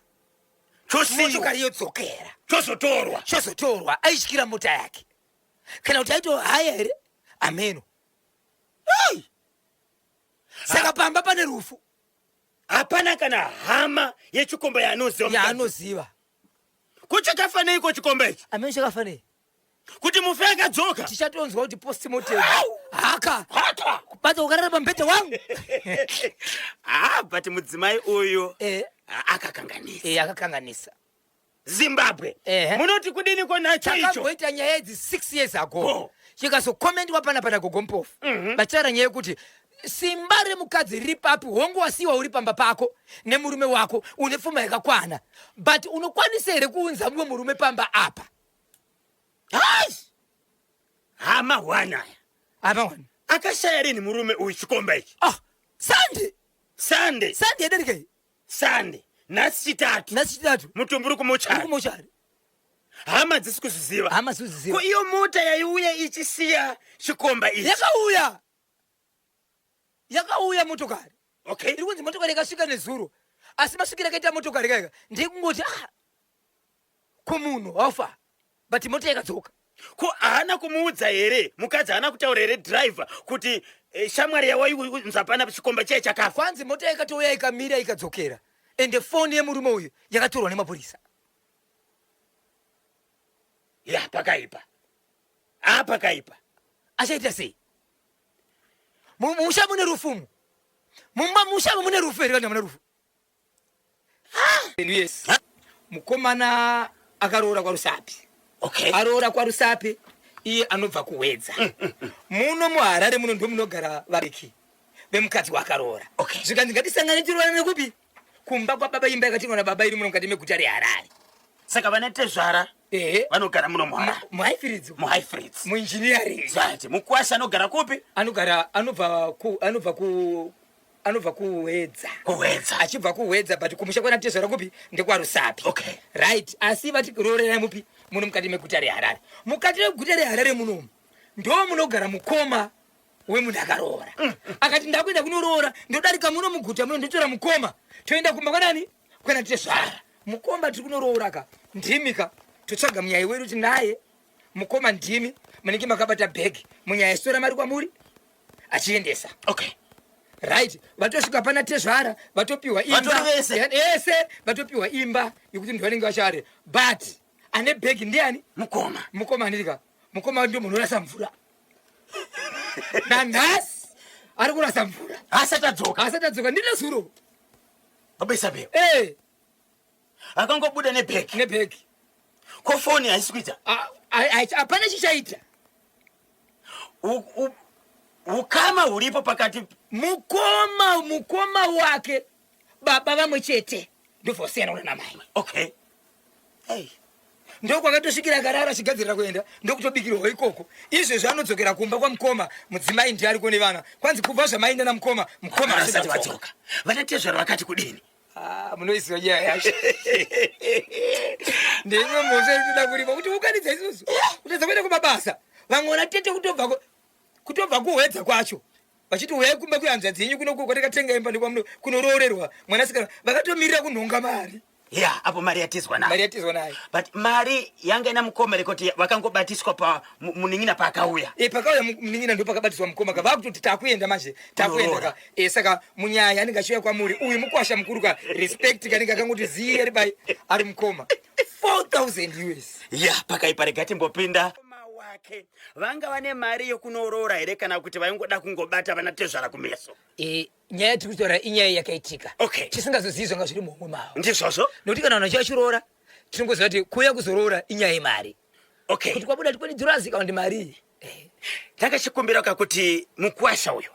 S2: motokari yodzokera chozotorwa aishikira mota yake kana kuti aitohaya here ameno. Saka pamba pane rufu
S1: hapana kana hama yechikomba yaanoziva kuchakafanei ko chikomba ichi
S2: ameno chakafanei
S1: kuti mufe akadzoka
S2: tichatonzwa kuti postmortem haka kubata ukarara pambete wangu.
S1: But mudzimai uyu akakanganisa Zimbabwe. Munoti kudini konacho icho
S2: chakagoita nyaya idzi 6 years ago chikazokomendwa pana gogompofu bachara nyaya yekuti simba remukadzi riri papi hongu wasiwa uri pamba pako nemurume wako une pfuma yakakwana but unokwanisa here kuunza mumwe murume pamba apa.
S1: Hama wana akashaya rini murume uyu chikomba ichi? Sande
S2: yederekei
S1: Sande nasi chitatu mutumburi kumochari hama dzisi kuziziva ko iyo mota yaiuya ichisiya chikomba ichi
S2: yakauya motokari.
S1: Okay.
S2: Iri kunzi motokari yakasvika nezuro asi masvikira akaita motokari kaika ndikungoti ko munhu wafa but mota yakadzoka
S1: ko haana kumuudza here mukadzi haana kutaura here driver kuti shamwari yawaiunza pana chikomba chaiye chakafa
S2: kwanzi mota yakatouya ikamira ikadzokera ende foni yemurume uyu yakatorwa nemapurisa.
S1: Pakaipa
S2: achaita sei musha mune rufumu mumba musha mune rufu here kana mune rufu. Yes. Mukomana akaroora kwa Rusapi.
S1: Okay.
S2: Aroora kwa Rusapi iye anobva kuwedza. Muno muHarare muno ndo munogara vabiki vemukadzi wakaroora.
S1: Okay.
S2: Zvikanzi ngatisangane tiroora nekupi kumba kwa baba imba yakatingwa baba iri muno mukati meguta reHarare.
S1: Saka vanatezvara vanogara muno
S2: muHighfields muengineering
S1: right. Mukwasha anogara kupi?
S2: Anobva kuwedza achibva kuwedza but kumusha kwana tezvara kupi ndekwa Rusapi.
S1: Okay.
S2: Right. Asi vati roorera mupi muno mukati meguta reHarare. Mukati meguta reHarare muno ndo munogara mukoma wemunhu akaroora. Akati ndakuenda kunoroora ndodarika muno muguta muno ndotora mukoma toenda kumba kwanani kwana tezvara. Mukoma tiri kunoroora ka ndimika totsvaga munyaya wedu kuti naye mukoma ndimi munenge makabata bhegi munyaya sora mari kwamuri achiendesa.
S1: Okay.
S2: Right. Vatosvika pana tezvara vatopiwa imba ese vatopiwa imba yekuti ndi vanenge vachare but ane bhegi ndiani? Mukoma andirika mukoma ndio munhu urasa mvura nanhasi ari kurasa mvura asatadzoka ndine zuro
S1: babaisabe akangobuda nebhegi ko foni haisi kuita
S2: hapana chichaita
S1: ukama huripo pakati
S2: mukoma wake baba vamwe chete ndovosiyana una namai.
S1: Okay.
S2: ndokwakatosvikira garara achigadzirira kuenda ndokutobikirwa ikoko izvezvi anodzokera kumba kwamukoma mudzimai ndiye ariko nevana kwanzi kubva zvamaenda namukoma
S1: asati vadzoka vanatezvara vakati kudini
S2: munoiziva nyaya yacho ndeimwe mhosva iritoda kuripa kuti ukanidza isusu utadza kuenda kumabasa vamwe tete kutobva kuhwedza kwacho vachiti uye kumba kuyanzvadzi yenyu kuno kwatakatenga imba ndikwa kunoroorerwa mwanasikana vakatomirira kunhonga mari.
S1: Apo mari yatizwa
S2: naye
S1: but mari yanga ina mukoma rekoti vakangobatiswa pa muningina pakauya
S2: pakauya muningina ndo pakabatiswa mukoma ka vakutoti takuenda manje takuenda ka saka munyaya anenge achiuya kwamuri uyu mukwasha mukuru ka respect kanenge akangoti ziye ribai ari mukoma 4000 US
S1: pakaipa regati mbopinda wake vanga vane mari yokunoroora here kana kuti vaingoda kungobata vanatezvara kumeso
S2: nyaya tikutaura inyaya yakaitika.
S1: Okay.
S2: Chisingazozizwa nga zviri mumwe mavo.
S1: Ndizvozvo.
S2: Nokuti kana vanhu vachirora tinongoziva kuti kuuya kuzorora inyaya yemari.
S1: Okay.
S2: Kuti kwabuda tikoni dhurazi kana kuti mari.
S1: Takachikumbira kuti mukuwasha uyu.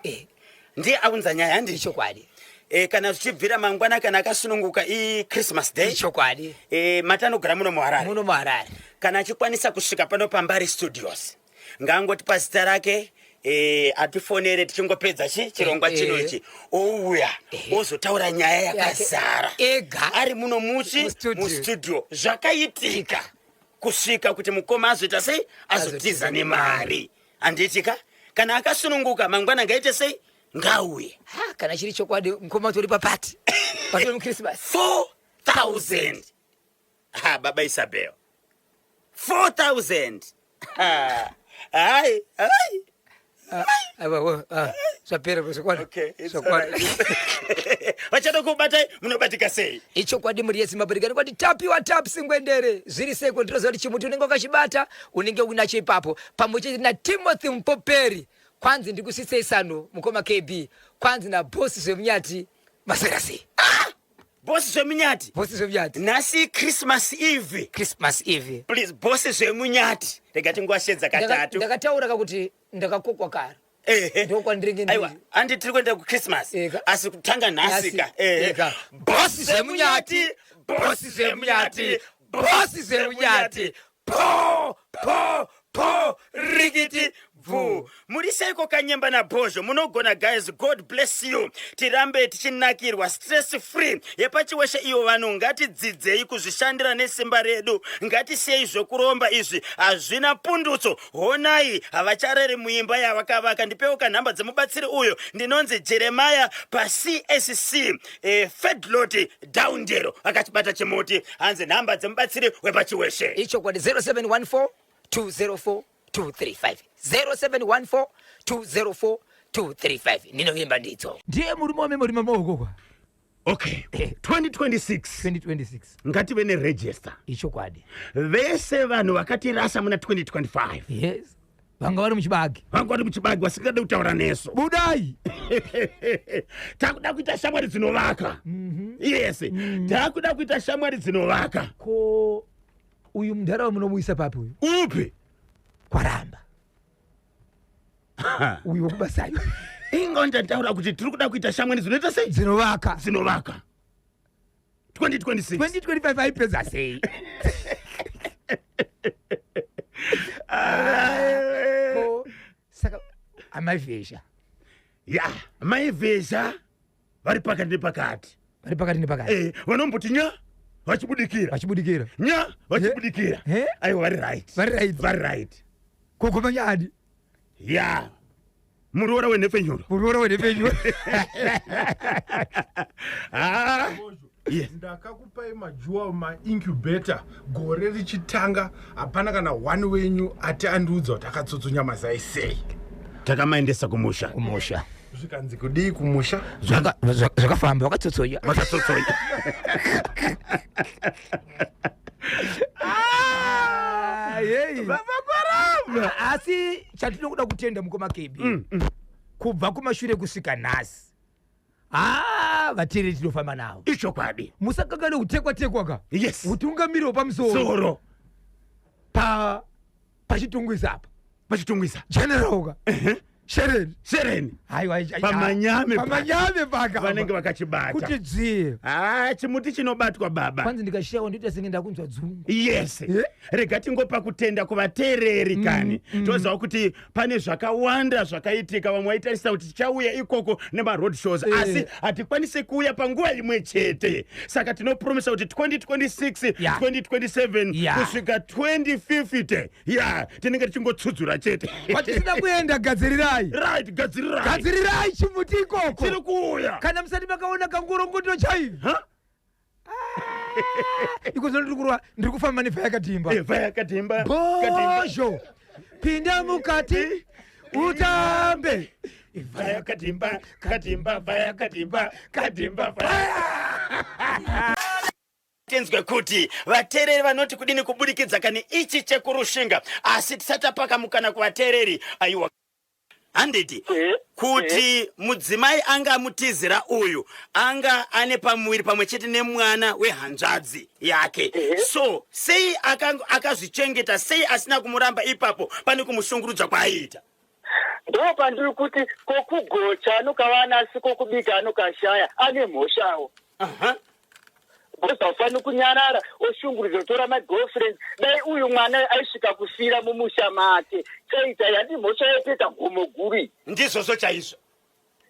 S1: Ndiye aunza nyaya handi.
S2: Chokwadi.
S1: Kana zvichibvira mangwana kana akasununguka Christmas day.
S2: Chokwadi.
S1: Matanogara muno muHarare.
S2: Muno muHarare.
S1: Kana achikwanisa kusvika pano paMbari Studios. Ngangoti pazita rake atifonere tichingopedza chirongwa chino ichi. Ouya ozotaura nyaya yakazara.
S2: Ega
S1: ari muno mu studio. Zvakaitika kusvika kuti mukoma azoita sei azotiza nemari. Anditika kana akasununguka mangwana ngaite sei ngauye.
S2: Kana chiri chokwadi mukoma tori papati. Patori muChristmas
S1: 4,000. Baba Isabel 4,000. Ai.
S2: Zvapera zvokwadi.
S1: Okay, vachada kubata munobatika sei?
S2: Ichokwadi muri yeZimbabwe kwati tapiwa tap singwendere zviri seko ndinoziva kuti chimuti unenge wakachibata unenge unacho ipapo pamwechete na Timothy Mpoperi kwanzi ndikusisei sano mukoma KB kwanzi na bosi zvemunyati Maserasi.
S1: Bosi zvemunyati.
S2: Bosi zvemunyati.
S1: Nasi Christmas Eve.
S2: Christmas Eve.
S1: Please bosi zvemunyati. Regati ngwashedza katatu.
S2: Ndakataura kuti ndakakokwa kara. Ndokwa ndiringe.
S1: Aiwa, andi tiri kuenda ku Christmas. Asi kutanga nhasika. Bosi zvemunyati. Bosi zvemunyati. Bosi zvemunyati. Po rigiti vu. Muri seiko kanyemba na bozho munogona guys, God bless you. Tirambe tichinakirwa stress free. Yepachiweshe iyo vanhu ngatidzidzei kuzvishandira nesimba redu. Ngatisei zvokuromba izvi hazvina pundutso. Honai havachareri muimba yavakavaka. Ndipewo kanhamba dzemubatsiri uyo ndinonzi Jeremiah paCSC Fedlot Downdero akachibata chimoti hanzi nhamba dzemubatsiri wepachiweshe.
S2: Icho kwadi 0714 204 235 0714 204 ninoimba ndidzo. Ndiye murume wamemori mamaoko kwa.
S1: Okay. 2026 ngative neregister.
S2: Icho kwadi.
S1: Vese vanhu vakatirasa muna 2025.
S2: Yes. Vanga vari muchibagi.
S1: Vasingade kutaura nesu.
S2: Budai.
S1: Takuda kuita shamwari dzinovaka. Yes. Takuda kuita shamwari dzinovaka.
S2: Ko uyu mundaraunda munomuisa papi uyu?
S1: Upi?
S2: Kwaramba. Uyu wokubasayo.
S1: Ingonja taura kuti tiri kuda kuita shamwari dzinoita sei?
S2: Dzinovaka.
S1: 2025
S2: haipedza sei? Saka amaivhezha.
S1: Ya, maivhezha vari pakati nepakati. Vanomboti nya vachibudikira. Nya vachibudikira. Aiwa vari right.
S2: Kuguma nyadi.
S1: Ya. Muroora wenhepfenyuro.
S3: Yes. Ndakakupai majuwa maincubator gore richitanga hapana kana one wenyu ati andiudza kuti akatsotsonya mazai sei.
S1: Takamaendesa kumusha.
S3: Zvikanzi kudii kumusha?
S2: Zvakafamba vakatsotsonya. Vavakwaramba. Asi chatinokuda kutenda mukoma KB. Kubva kumashure kusvika nhasi. Vatiri tinofamba navo.
S1: Icho kwadi.
S2: Musakangane kutekwa ka.
S1: Yes.
S2: Utungamiro pamusoro. Pachitungwisa apa. General ka. Shereni.
S1: Pamanyame
S2: paka.
S1: Vanenge vakachibata.
S2: Kuti dziye.
S1: Chimuti chinobatwa baba.
S2: Kwanzi ndikashiyawo ndita senge ndakunzwa dzungu.
S1: Yes. Rega tingopa kutenda kuvateereri kani. Toziva kuti pane zvakawanda zvakaitika vamwe vaitarisa kuti tichauya ikoko nema-road shows. Asi hatikwanise kuuya panguva imwe chete. Saka tinopromisa kuti 2026, 2027, kusvika 2050. Tinenge tichingotsudzura chete.
S2: Patisina kuenda gadzirirai.
S1: Right,
S2: gadzirirai chimuti ikoko.
S1: Tiri kuuya.
S2: Kana musati makaona kangorongoto chaivi. Ikozo ndiri kufamba nevhaya katimba. Bozho. Pinda mukati utambe.
S1: Vhaya katimba. Tenzwe kuti vateereri vanoti kudini kubudikidza kani ichi chekurushinga asi tisatapaka mukana kuvateereri. Aiwa handiti kuti mudzimai anga amutizira uyu anga ane pamuviri pamwe chete nemwana wehanzvadzi yake so sei akazvichengeta sei asina kumuramba ipapo pane kumushungurudza kwaaita?
S4: ndo pandiri kuti kokugocha nokavana si kokubika nokashaya ane mhoshawo bosafani kunyarara oshunguridza kutora magirlfriend dai uyu mwana aisvika kufira mumusha make chaita yandi mhosva yepeta gomo guru
S1: ndizvozvo chaizvo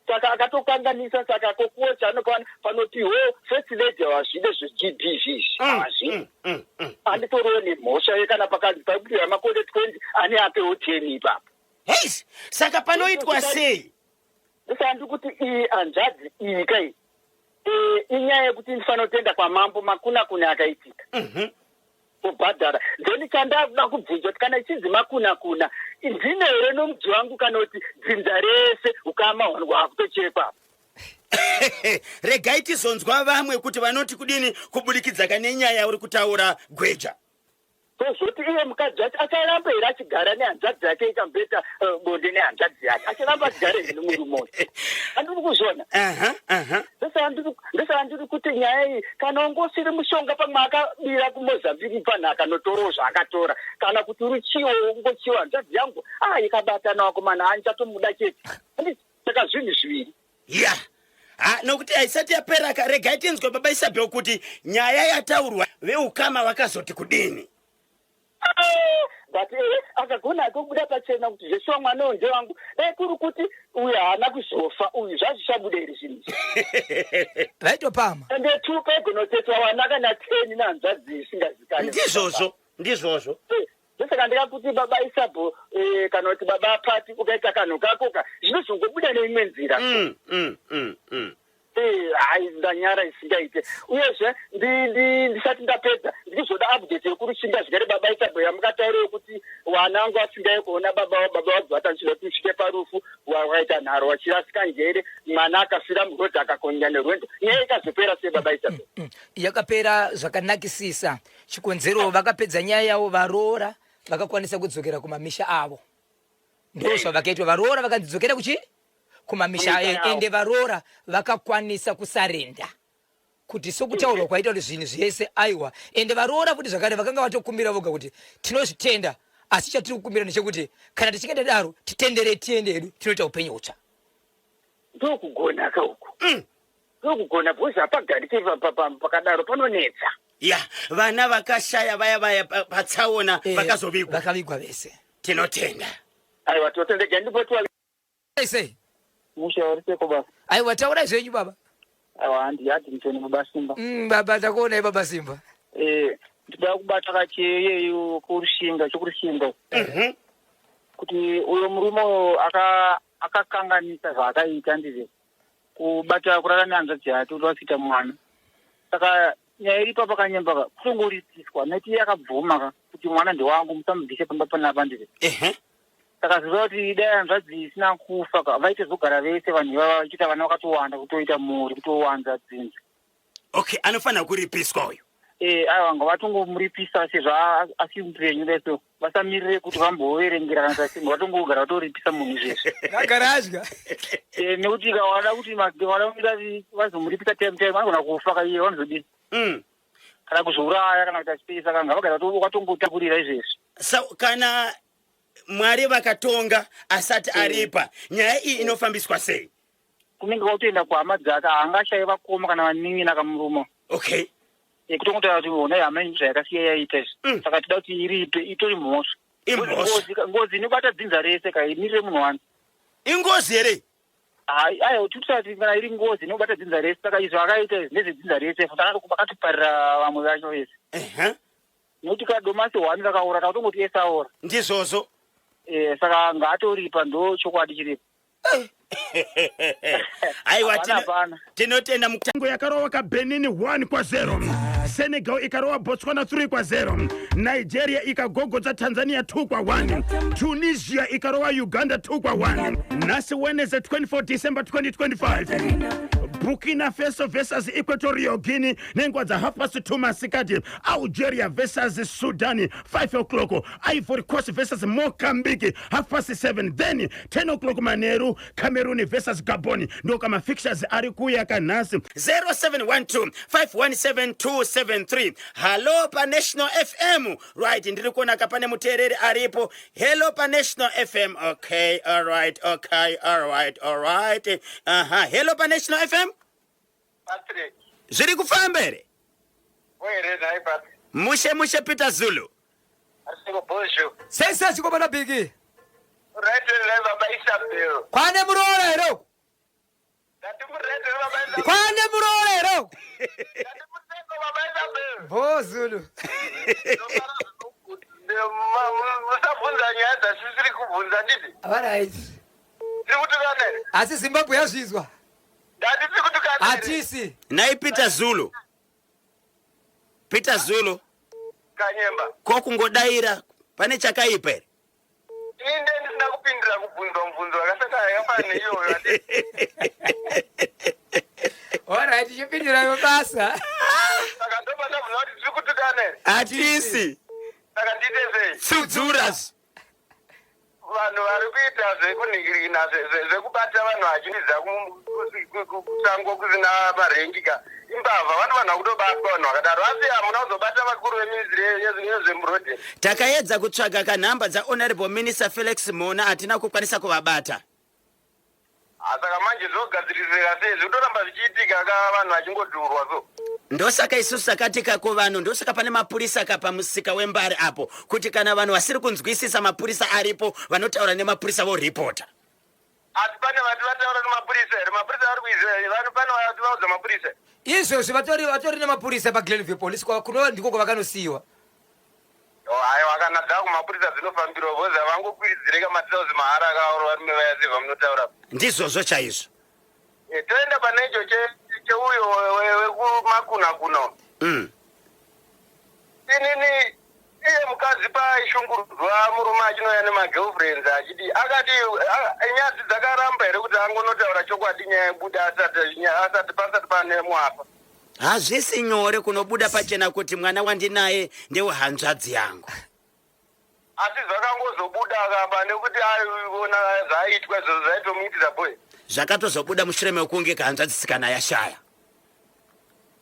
S4: saka akatokanganisa saka kokuocha anokavana panoti ho first lady wazvide zveGBV azvi anditoriwo nemhosva yekana pakadzi pakupiwa makore 20 ane apewo 10 ipapo.
S1: Hey, saka panoitwa sei?
S4: Saka ndikuti iyi hanzvadzi iyi kai inyaya yekuti ndifana kutenda kwamambo makuna kuna akaitika kubhadhara ndeni chandakuda kubvunza kuti kana ichinzi makuna ndine here nomudzi wangu kana kuti dzinza rese ukama hwangu kutochekwa.
S1: Regai tizonzwa vamwe kuti vanoti kudini kubudikidza nenyaya uri kutaura Gweja.
S4: Tozoti iye mukadzi wacho acharamba here achigara nehanzvadzi yake ikambeta bonde nehanzvadzi yake acharamba achigara here nomurume andiri kuzvona ndosaka ndiri kuti nyaya iyi kana ungosiri mushonga pamwe akabira kuMozambique panhaka notoro zvaakatora kana kuti ruchiwo ungochiwa hanzvadzi yangu ikabatana wakomana andichatomuda chete saka zvinhu zviviri
S1: nokuti haisati yapera regai tinzwe baba Isabel kuti nyaya yataurwa veukama vakazoti kudini
S4: but akagona kubuda pachena kuti zveshuwa mwana onje wangu dai kuri kuti uyu haana kuzofa uyu zvazvichabuda iri zvinhu
S2: vaitopama
S4: ende tuka igonotetwa wana kana 10 nehanzvadzi isingazikani
S1: ndizvozvo
S4: ndosaka ndikakuti baba Isabel kana kuti baba Pati ukaita kanhu kakoka zvinozongobuda neimwe nzira hayi ndanyara isingaite uyezve ndisati ndapedza ndichizoda update yekurushinga zvigare baba Isabel yamukatauriwo kuti wanangu asingai kuona baba wadzvata nchizoti usvike parufu wakaita nharo wachirasika njere mwana akafira murodhi akakonya nerwendo nyaya ikazopera sei baba Isabel?
S2: Yakapera zvakanakisisa. Chikonzero vakapedza nyaya yavo varoora vakakwanisa kudzokera kumamisha avo. Ndizvo zvavakaitwa varoora vakadzokera kuchi kumamisha ende varoora vakakwanisa kusarenda kuti sokutaurwa kwaita kuti zvinhu zvese aiwa ende varoora kuti zvakare vakanga vatokumbira voga kuti tinozvitenda asi chatiri kukumbira ndechekuti kana tichingenda daro titendere tiende hedu tinoita upenyu hutsva.
S4: Ndokugona kauko ndokugona bhozi hapagariki pakadaro panonetsa.
S1: Vana vakashaya vaya patsaona
S2: vakavigwa vese.
S1: Tinotenda
S4: aiwa totendega ndipotwa
S2: sei
S4: mushawariseko baba.
S2: Aiwa taura zvenyu baba.
S4: Aiwa handiyati mtoni baba Simba.
S2: Baba takuonai baba Simba.
S4: Ndida kubata kacheyeyo kurushinga chokurushinga kuti uyo murume akakanganisa zvaakaita ndizvo kubata kurara nehanzvadzi yake kuti wasita mwana. Saka nyaya iripa pakanyembaka kutongoripiswa neti yakabvuma kuti mwana ndewangu musamubvise pamba panapa ndizvo. Saka zviva kuti dai hanzvadzi isina kufa vaite zogara vese vanhu ivava vachiita vana vakatowanda kutoita mhuri kutowanza dzinza.
S1: Anofanira kuripiswa uyu.
S4: Aiwa ngavatongomuripisa sezvo asi upenyu leso vasamirire kuti vamboverengera kana tasimba vatongogara vatoripisa munhu izvezvi
S2: agara adya
S4: nekuti ikawada kuti vada kuita vazomuripisa time vanogona kufa kaiye vanozodini kana kuzouraya kana kuita chipei saka ngavagara vakatongotakurira izvezvi.
S1: Kana Mwari vakatonga asati aripa nyaya iyi inofambiswa sei?
S4: Kunenge kwautoenda kuhama dzake haangashayi vakoma kana vanin'ina kamuruma kutongotaura kuti ona hama zvayakasiya yaita izvi saka tida kuti iripe itori mhosva ngozi inobata dzinza rese kaimirire munhu wani
S1: ingozi here
S4: aiwa tikusati kana iri ngozi inobata dzinza rese saka izvo akaita izvi ndezvedzinza rese vakatoparira vamwe vacho vese nokuti kadomasi 1 rakaora takutongoti ese aora
S1: ndizvozvo
S4: saka ngaatoripa ndo chokwadi chiripo.
S1: Aiwa tinotenda mutango yakarova kaBenini 1-0. Senegal ikarowa Botswana 3-0. Nigeria ikagogodza Tanzania 2-1. Tunisia ikarowa Uganda 2-1. Nasi Wednesday 24 December 2025. Burkina Faso versus Equatorial Guinea nengwadza 2:30 masikati. Algeria versus Sudan 5 o'clock. Ivory Coast versus Mozambique 7:30. Then 10 o'clock Maneru Cameroon versus Gabon. Ndo kama fixtures ari kuya kanasi 0712 517273. Hello pa National FM. Right, ndiri kuona kapane muterere aripo. Hello pa National FM. Okay, all right. Hello pa National FM.
S4: Patrick.
S1: Zviri kufambere.
S4: Where dai Patrick?
S1: Mushe Peter Zulu.
S4: Asiko bonjour.
S2: Sasa chikobana bigi.
S4: Right level by Isabel.
S2: Kwane murora ero.
S4: Dati murete baba Isabel.
S2: Kwane murora ero.
S4: Dati murete baba Isabel.
S2: Bo Zulu.
S4: Musabunza nyata sisiri kubunza ndidi.
S2: Alright.
S4: Sikutukane.
S2: Asi Zimbabwe yazvizwa.
S4: Dati sikutukane.
S2: Atisi.
S1: Nai Peter Zulu. Peter Zulu.
S4: Kanyemba.
S1: Kokungodaira pane chakaipa ere.
S4: Inde ndisina kupindira kubvunzwa mubvunzo wakasaka yakafana neiyoyo.
S2: Alright, chipindira mabasa.
S4: Saka ndopata bvunza kuti sikutukane.
S1: Atisi.
S4: Saka ndite sei?
S1: Sudzuras.
S4: Vanhu vari kuita zvekunhingirina zvekubata vanhu vachimidza kusango kusina marengika imbavha vanofanira kutobatwa vanhu vakadaro asi hamuna kuzobata vakuru veministry yezvemurodhi.
S1: Takaedza kutsvaga kanhamba dzahonorable minister Felix Mona hatina kukwanisa kuvabata.
S4: Saka manje zvogadzirisika sei zvotoramba zvichiitika ka vanhu vachingodhurwa so.
S1: Ndosaka isusu takatika kuvanhu ndosaka pane mapurisa kapamusika wembari apo kuti kana vanhu vasiri kunzwisisa mapurisa aripo vanotaura nemapurisa voripota.
S4: Asi pane vati vataura nemapurisa here mapurisa vari kuizva vanhu pane vati vaudza mapurisa.
S2: Izvozvo vatori nemapurisa paGlenville Police kunova ndiko kwavanosiyiwa.
S4: Haiwa vakanadza kumapurisa dzinofambirwa vozi havangokwidzireka matauzi mahara akaoro varume vayasivha munotaura.
S1: Ndizvozvo chaizvo.
S4: Toenda pane icho cheuyo wekumakuna. Inini iye mukadzi paishungurudzwa murume achinouya nemagirlfriends achiti akati nyadzi dzakaramba here kuti angonotaura chokwadi nyaya yebuda asati pasati pane mwapa.
S1: Hazvisi nyore kunobuda pachena kuti mwana wandinaye ndewehanzvadzi yangu.
S4: Asi zvakangozobuda akapa nekuti aiona zvaiitwa izvozvo zvaitomuitira boy.
S1: Zvakatozobuda mushure mekunge kahanzvadzisikana yashaya.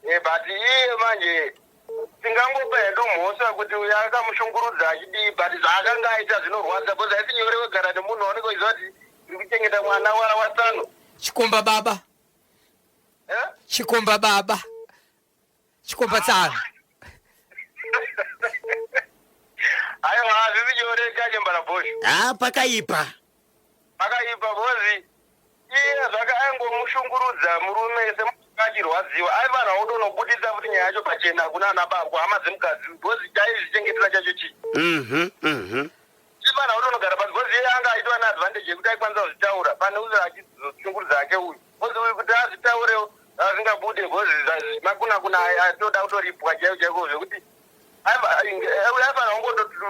S4: But iye manje tingangopa hedu mhosva kuti uyo akamushungurudza achidi but zvaakanga aita zvinorwadza bcause haisi nyore kugara nemunhu waoneka uchiziva kuti iri kuchengeta mwana watano.
S2: Chikomba baba. Chikomba baba. Chikomba tsana.
S4: Aiwa hazvisi nyore kanyembara bhosho.
S1: Pakaipa.
S4: Pakaipa bhozi iye zvakaangomushungurudza murume semukachirwadziwa aifanira kutondobudisa kuti nyaya yacho pachena kuna ana baba hama dzemukadzi bhozi chaizvichengetera chacho chii. Aifanira kutondogara pasi bhozi iye anga aitwa neadvantage yekuti aikwanisa kuzvitaura pane uzo achizoshungurudza ake uyu bhozi uyu kuti azvitaurewo asingabude bhozi makuna atoda kutoripwa chaiko chaiko zvekuti aifanira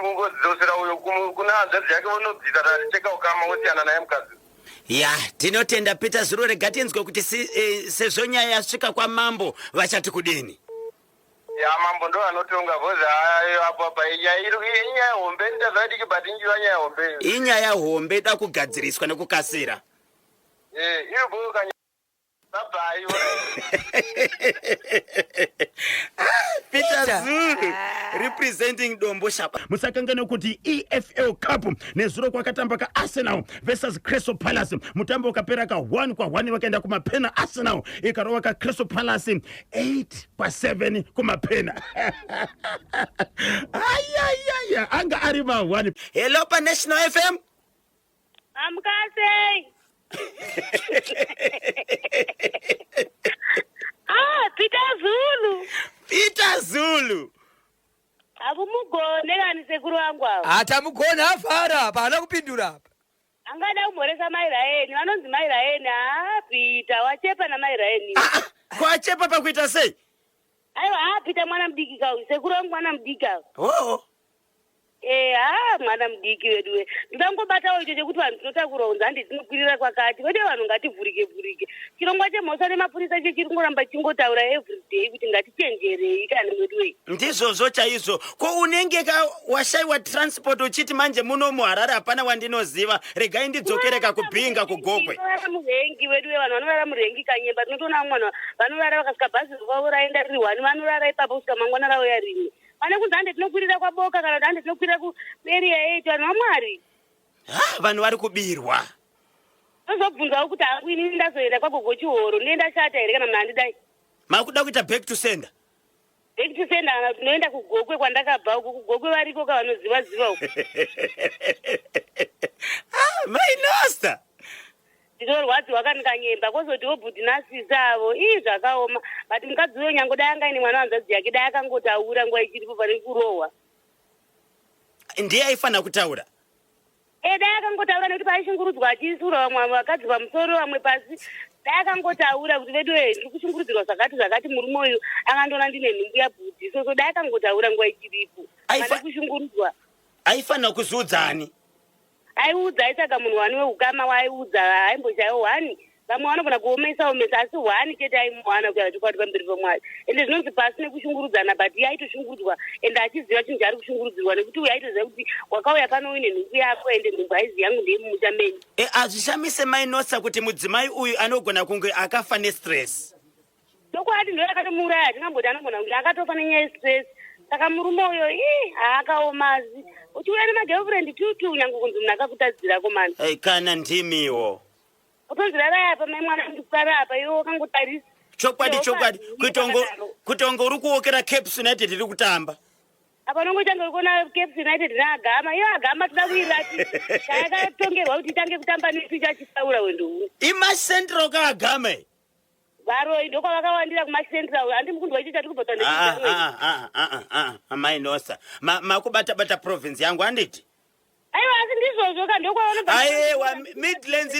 S4: kungodzosera uyo kuna hanzvadzi yake vonodzita tacheka ukama wosiyana naye mukadzi.
S1: Ya, tinotenda Peter Zulu regatinzwe kuti sezvo nyaya yasvika kwamambo vachati kudini.
S4: Ya mambo ndo anotonga bhozi apo apa inyaya hombe ndazvaitiki but injiva nyaya hombe.
S1: Inyaya hombe da kugadziriswa nekukasira.
S4: Iri bhuka bye.
S1: Peter Zulu representing Dombo Shapa. Musakangana kuti EFL Cup nezuro kwakatamba ka Arsenal versus Crystal Palace. Mutambo ukapera ka 1-1 wakaenda kumapena. Arsenal ikarowa ka Crystal Palace 8-7 kumapena. Ayayaya anga ariba 1. Hello pa National FM.
S5: Amkase. Peter Zulu.
S1: Peter Zulu.
S5: Akumugone kani sekuru wangu awo.
S2: Atamugona afara pana kupindura apa.
S5: Angada kumhoresa Mairaeni, vanonzi Mairaeni. Peter wachepa na Mairaeni.
S1: Kwachepa pakuita sei?
S5: Aiwa, Peter mwana mdiki kau. Sekuru wangu mwana mdiki kau.
S1: Oh.
S5: Mwana mdiki wedu. Ndangobatawo icho chekuti vanhu tinotakuronza handi tinokwirira kwakati. Vede vanhu ngativhurike. Chirongwa chemhosva nemapurisa chiri kungoramba chingotaura everyday kuti ngatichenjerei kana mwedu.
S1: Ndizvozvo chaizvo. Ko unenge washaiwa transport uchiti manje muno muHarare hapana wandinoziva. Regai ndidzokereka kubhinga kugogwe.
S5: Murengi wedu vanhu vanorara murengi Kanyemba. Tinotoona mwana vanorara vakasvika bhazi rwavo raenda riri 1 vanorara ipapo kusvika mangwana rauya rimwe. Pane kunzi hande tinokwirira kwaBoka kana kuti hande tinokwirira kuarea 8 vanhu vamwari.
S1: Vanhu vari kubirwa.
S5: Tozobvunzawo kuti akuini ndazoenda kwaGogo Chihoro nenda shata here kana mnandidai.
S1: Makuda kuita back to sender.
S5: Back to sender tunoenda kuGogwe kwandakabva uko kuGogwe variko kavanoziva uko.
S1: Mainosta.
S5: Ndinorwadziwa Kanyemba kwozoti wobhudhi nasisa avo zvakaoma but mukadzi uyo nyange dai anga ine mwana wanzadzi yake dai akangotaura nguva ichiripo pane kurohwa.
S1: Ndiye aifanira kutaura.
S5: Dai akangotaura nekuti paishungurudzwa achiisura vamwe vakadzi pamusoro vamwe pasi. Dai akangotaura kuti vedu ndiri kushungurudzirwa zvakati murume uyu akandona ndine nhumbu yabhudhi so dai akangotaura nguva ichiripo. Pane kushungurudzwa.
S1: Aifanira kuziudzani.
S5: Aiudza aitsvaga munhu wani weukama waaiudza aimboshayiwo hwani vamwe vanogona kuomesa asi hwani chete aimuwana kuti achikwati pamberi paMwari ende zvinonzi pasi nekushungurudzana but iye aitoshungurudzwa ende achiziva chinhu chaari kushungurudzirwa nekuti uye aitoziva kuti wakauya pano uine nhumbu yako ende nhumbu haizi yangu ndeimuchameni.
S1: Hazvishamise Mainosa kuti mudzimai uyu anogona kunge akafa nestress.
S5: Ndokwati ndo akatomuuraya atingamboti anogona kunge akatofa nenyaya yestress. Saka murume uyo haakaomazi uchiuya nemagirlfriend tutu nyange kunzi munhu akakutadzira komana.
S1: Kana ndimiwo.
S5: Utonzirara apa mai mwana ndikupara apa iwe wakangotarisa.
S1: Chokwadi kutongo uri kuokera Cape United iri kutamba.
S5: Apa nongotanga uri kuona Cape United naAgama. Iyo Agama toda kuirati. Yakatongerwa kuti itange kutamba nepicha achisaura wendo huu.
S1: Central kaAgama.
S5: Varo ndoko vakawandira kumaCentral handi mukundwa ichi chati kubva
S1: tane. Mainosa. Makubata province yangu handiti.
S5: Aiwa asi ndizvozvo kandoko vanobva.
S1: Aiwa Midlands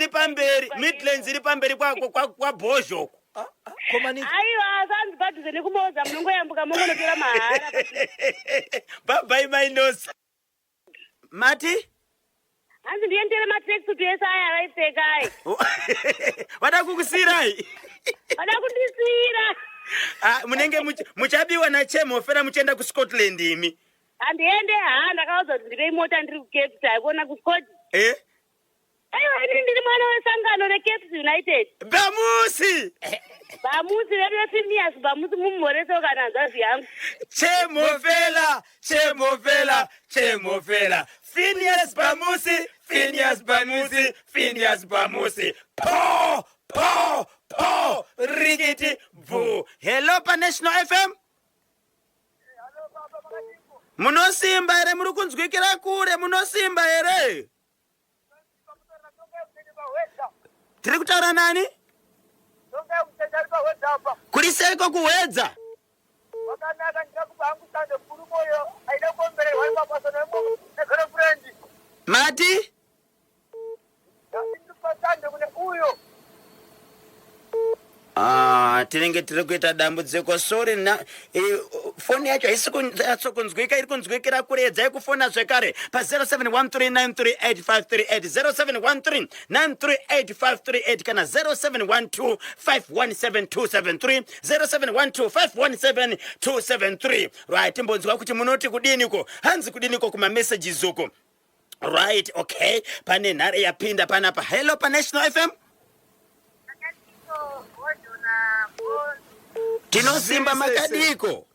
S1: iri pamberi kwaBhozho.
S5: Aiwa sanzi padhuze nekuboza munongoyambuka mongonotora mahara.
S1: Bye Mainosa. Mati?
S5: Hanzi ndiendere matracksuit ese aya avaipfeka ai.
S1: Vada kukusirai?
S5: Vada kundisira.
S1: Munenge muchabiwa nachemofera muchienda kuScotland imi.
S5: Handiende ndakaudzwa kuti ndine mota ndiri kuCape Town kuona kuScotland. Aiwa ndiri mwana wesangano reCape United. Bamusi vedu vePhinias Bamusi mumhoreso kana nzazi yangu.
S1: Chemofela. Phineas Bamusi. Po. Rigiti vu. Hello pa National FM. Munosimba here muri kunzwikira kure munosimba here. Tiri kutaura nani? Kuri seko kuwedza. Mati? Tinenge tiri kuita dambudziko sorry foni yacho haisi kunzwika iri kunzwikira kure dzai kufona zvekare pa 0713938538 0713938538 kana 0712517273 0712517273 right timbonzwa kuti munoti kudiniko hanzi kudiniko kuma messages uko right okay pane nhare yapinda panapa hello pa National FM tinosimba makadiko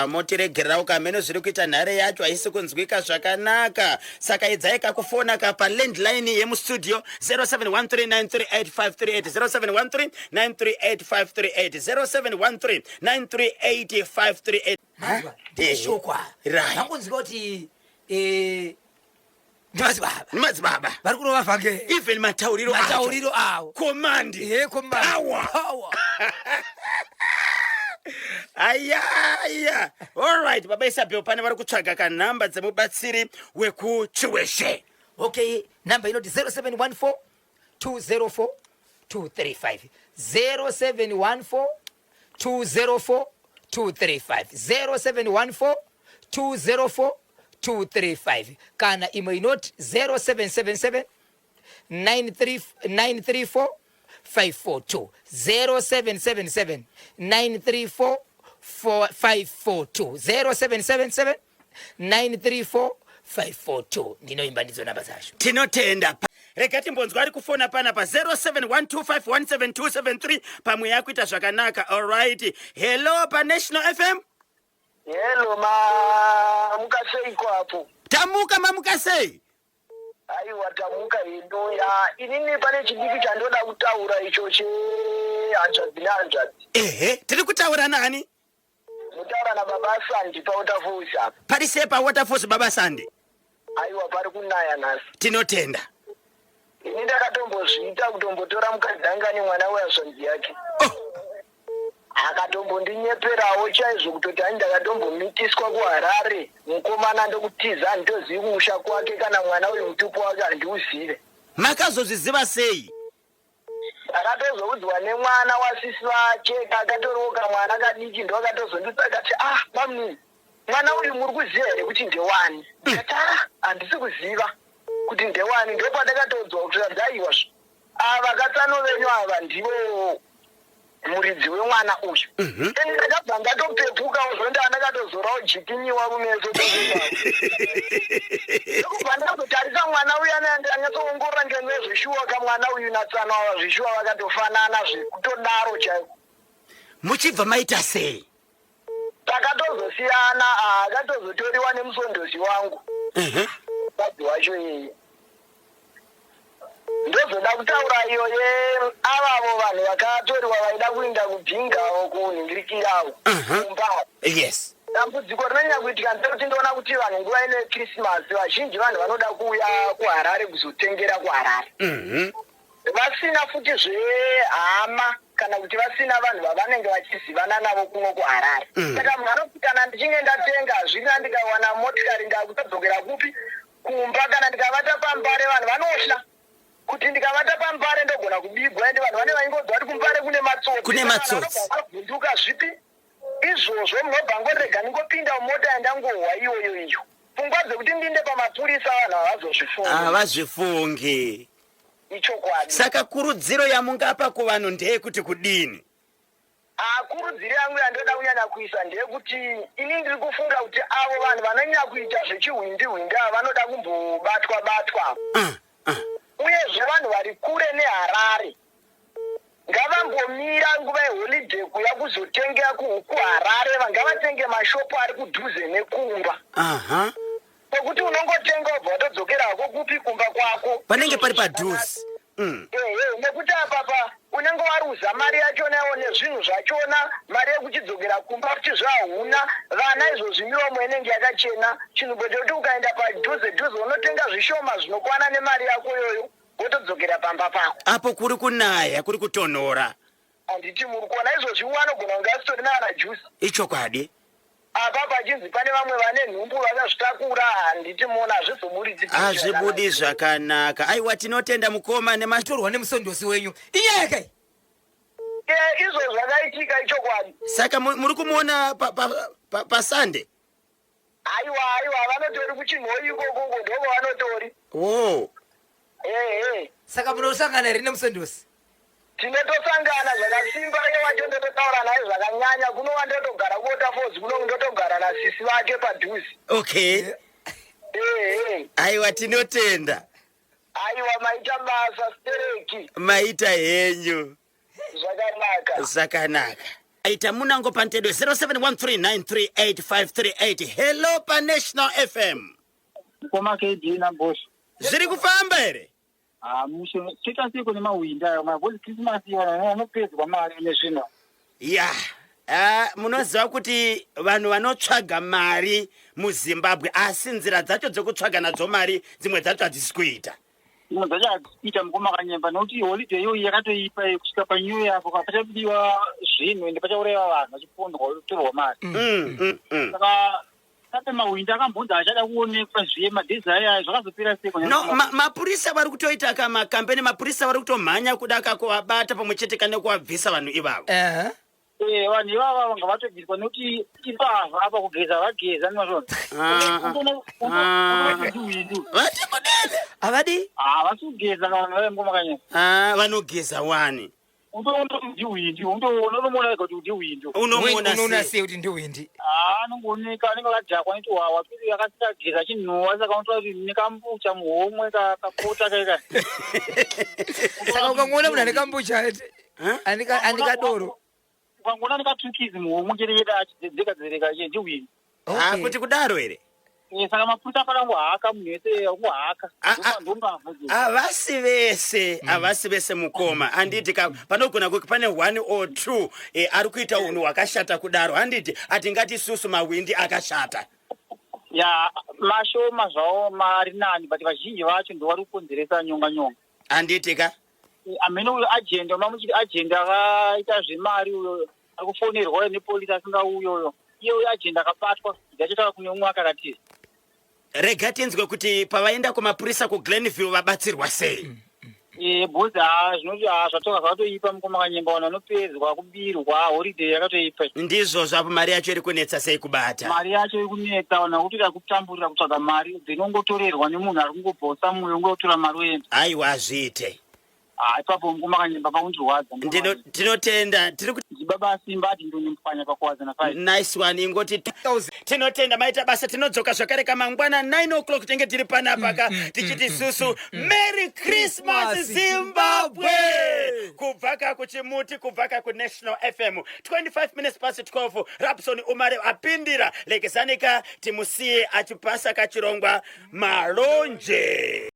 S1: motiregererawo kamene zviri kuita nhare yacho haisi kunzwika zvakanaka saka idzai kakufona kapa landline yemustudio 0713938538 0713938538
S2: ndeshokwa ndakunzika kuti
S1: ndimadzibaba
S2: vari kunova vhake
S1: even matauriro
S2: awo
S1: komandi power aya alright baba Isabel pane vari kutsvaga kanhamba dzemubatsiri wekuchiweshe
S2: okay namba inoti 0714 204 235 0714 204 235 0714 204 235 kana imwe inoti 0777 934 542 0777 934 542 0777 934 542 ndinoimba ndidzo namba zacho.
S1: Tinotenda. Rega timbonzwa ari kufona pana pa 0712517273 pamwe yakuita zvakanaka. All right. Hello pa National FM.
S6: Hello mukasei kwapo.
S1: Tamuka mamukasei.
S6: Aiwa tamuka indo ya inini pane chidiki chandoda kutaura icho che Anjad.
S1: Tiri kutaura nani?
S6: Mutaura na Baba Sandi pa Waterfalls apa.
S1: Pari sepa Waterfalls Baba Sandi.
S6: Aiwa pari kunaya nasi.
S1: Tinotenda.
S6: Ini ndakatombozviita kutombotora mukadzangani mwana wezvonzi yake. Akatombondinyeperawo chaizvo kutoti ani ndakatombomitiswa kuHarare mukomana ndokutiza nditozivi kumusha kwake kana mwana uyu mutupo wake handiuzive.
S1: Makazozviziva sei?
S6: Akatozoudzwa nemwana wasisi vake akatoroka mwana kadiki ndo akatozondisa akati mami mwana uyu muri kuziva here kuti ndewani? Akati handisi kuziva kuti ndewani. Ndo pandakatodzwa kuti dzaiwa ava katsano venyu ava ndivo muridzi wemwana uyu. Ndakabva ndatopepuka uzonda ndakatozorawo jikinyiwa kumeso ndokubva ndakutarisa mwana uyu anyatsoongorora ngezvishuwa kamwana uyu natsana wava zvishuwa vakatofanana zvekutodaro chaiko.
S1: Muchibva maita sei?
S6: Takatozosiyana akatozotoriwa nemusondosi wangu badzi wacho yeye. Ndozoda kutaura iyo avavo vanhu vakatoriwa vaida kuenda kubhingawo kunhingirikirawo kumba.
S1: Yes.
S6: Dambudziko rinonyanya kuitika ndekuti ndoona kuti vanhu nguva ine Christmas vazhinji vanhu vanoda kuuya kuHarare kuzotengera kuHarare. Vasina futi zvehama kana kuti vasina vanhu vavanenge vachizivana navo kuno kuHarare. Saka munhu anoti kana ndichinge ndatenga zvina ndikawana motikari ndakutodzokera kupi kumba kana ndikavata pambare vanhu vanotya. Kuti ndikavata pambare ndogona kubigwa ende vanhu vane vaingodzwa kuti kumbare kune matsotsi.
S1: Kune matsotsi.
S6: Vavhunduka zvipi? Izvozvo munobva ngorega ndingopinda mumota yandangohwa iyoyo iyo. Pfungwa dzekuti ndinde pamapurisa vanhu havazozvifungi.
S1: Havazvifungi.
S6: Ichokwadi.
S1: Saka kurudziro yamungapa kuvanhu ndeyekuti kudini?
S6: Kurudziro yangu yandoda kunyanya kuisa ndeyekuti ini ndiri kufunga kuti avo vanhu vanonyanya kuita zvechihwindi-hwindi ava vanoda kumbobatwa-batwa. Uyezve vanhu vari kure neHarare ngavambomira nguva yeholidhe kuya kuzotengera kuHarare ngavatenge mashopu ari kudhuze nekumba. Pokuti unongotenga ubva watodzokera hako kupi kumba kwako
S1: panenge pari padhuze.
S6: Nekuti apapa unenge waruza mari yachonawo nezvinhu zvachona, mari yekuchidzokera kumba kuti zvahuna vana izvo zvimiromo inenge yakachena. Chinhu kuti ukaenda padhuze unotenga zvishoma zvinokwana nemari yako yoyo wotodzokera pamba pako.
S1: Apo kuri kunaya kuri kutonhora.
S6: Handiti muri kuona izvozvi wanogona kunge asitori naana juice.
S1: Ichokwadi.
S6: Apa pachinzi pane vamwe vane nhumbu vakazvitakura handiti mona hazvizoburitsi.
S1: Hazvibudi zvakanaka. Aiwa tinotenda mukoma nematorwa
S2: nemusondosi wenyu. Inyeke.
S6: Izvo zvakaitika ichokwadi.
S1: Saka muri kumuona pa Sunday?
S6: Aiwa vanotori kuchinhoyi ikoko ndoko vanotori.
S2: Saka munosangana here nemusondosi?
S6: Tinotosangana zvakasimba wacho ndototaura naye zvakanyanya kunova ndotogara kuWaterfalls kuno ndotogara nasisi vake padhuze.
S1: Okay. Aiwa tinotenda.
S6: Aiwa maita basa stereki.
S1: Maita henyu.
S6: Zvakanaka.
S1: Zvakanaka. Aita munango pantedo 0713938538. Hello pa National FM.
S4: Koma KD na boss.
S1: Zviri kufamba here?
S4: Musho cheka siko nemawinda mabozi Christmas yana anopedzwa mari nezvino.
S1: Munoziva kuti vanhu vanotsvaga mari muZimbabwe asi nzira dzacho dzokutsvaga nadzo mari dzimwe dzacho hadzisi kuita.
S4: Ita mukoma kanyemba nokuti holiday iyo yakatoipa kusvika paNew Year pachadiwa zvinhu ende pachaureva vanhu vachipondwa kutorwa mari. Saka tate mawindi akambonza achada kuonekwa zviye madhizaya zvakazopera seko.
S1: No, mapurisa vari kutoita kamakambeni, mapurisa vari kutomhanya kuda kakuvabata pamwe chete kane kuvabvisa vanhu ivavo.
S4: Vanhu ivava vanga vatobviswa nekuti ipavha apa kugeza vageza nimazvona.
S1: Vati kudini? Havadi?
S4: Havasi kugeza vanhu vaemgomakanyaya.
S1: Vanogeza wani?
S4: Ndiwindi unomuona kuti ndiwindi
S2: unomuona sei kuti ndiwindi?
S4: Anongooneka anenge akadhakwa netiwawa piri akasageza chinhuwa saka unotora kuti nekambucha muhomwe kakapota kaika.
S2: Saka ukamuona munhu ane kambucha andikadoro
S4: ukangoona nekatukizi muhomwe chereeda achidzedzeka ndiwindi.
S1: Kuti kudaro here?
S4: Saka mapurisa akanangohaka munhu wese kungohaka.
S1: Havasi vese mukoma. Handiti panogona kuti pane 1 or 2 ari kuita unhu hwakashata kudaro. Handiti hatingati isusu mawindi akashata.
S4: Mashoma zvawo mari nani but vazhinji vacho ndo vari kukonzeresa nyonga.
S1: Handiti ka?
S4: Amene uyo ajenda mamuchiti ajenda akaita zvemari uyo ari kufonerwa nepolisi asingauyo uyo. Iye uyo ajenda akabatwa ndachitaura kune umwe akakatiza.
S1: Rega tinzwe kuti pavaenda kumapurisa kuGlenville vabatsirwa sei?
S4: Bhozi zvinoti zvatoka zvatoipa mukomakanyemba vanhu vanopedzwa kubirwa holiday yakatoipa.
S1: Ndizvo zvapo mari yacho iri kunetsa sei kubata?
S4: Mari yacho iri kunetsa vanhu vakutoita kutamburira kutsvaga mari dzinongotorerwa nemunhu ari kungobhosa mumwe ongotora mari oenda.
S1: Aiwa azviite.
S4: Ipapo mukomakanyemba pakundirwadza.
S1: Tinotenda tiri kuti
S4: baba Simba ati ndonimupfanya pakuwadzana 5.
S1: Nice one ingoti 2000. Tinotenda maita basa tinodzoka zvakare kamangwana 9 o'clock tenge tiri panapa tichiti susu Merry Christmas Zimbabwe kubvaka kuchimuti kubvaka kuNational FM 25 minutes past 12 Rapson Umare apindira lekesanika timusiye achipasa kachirongwa malonje.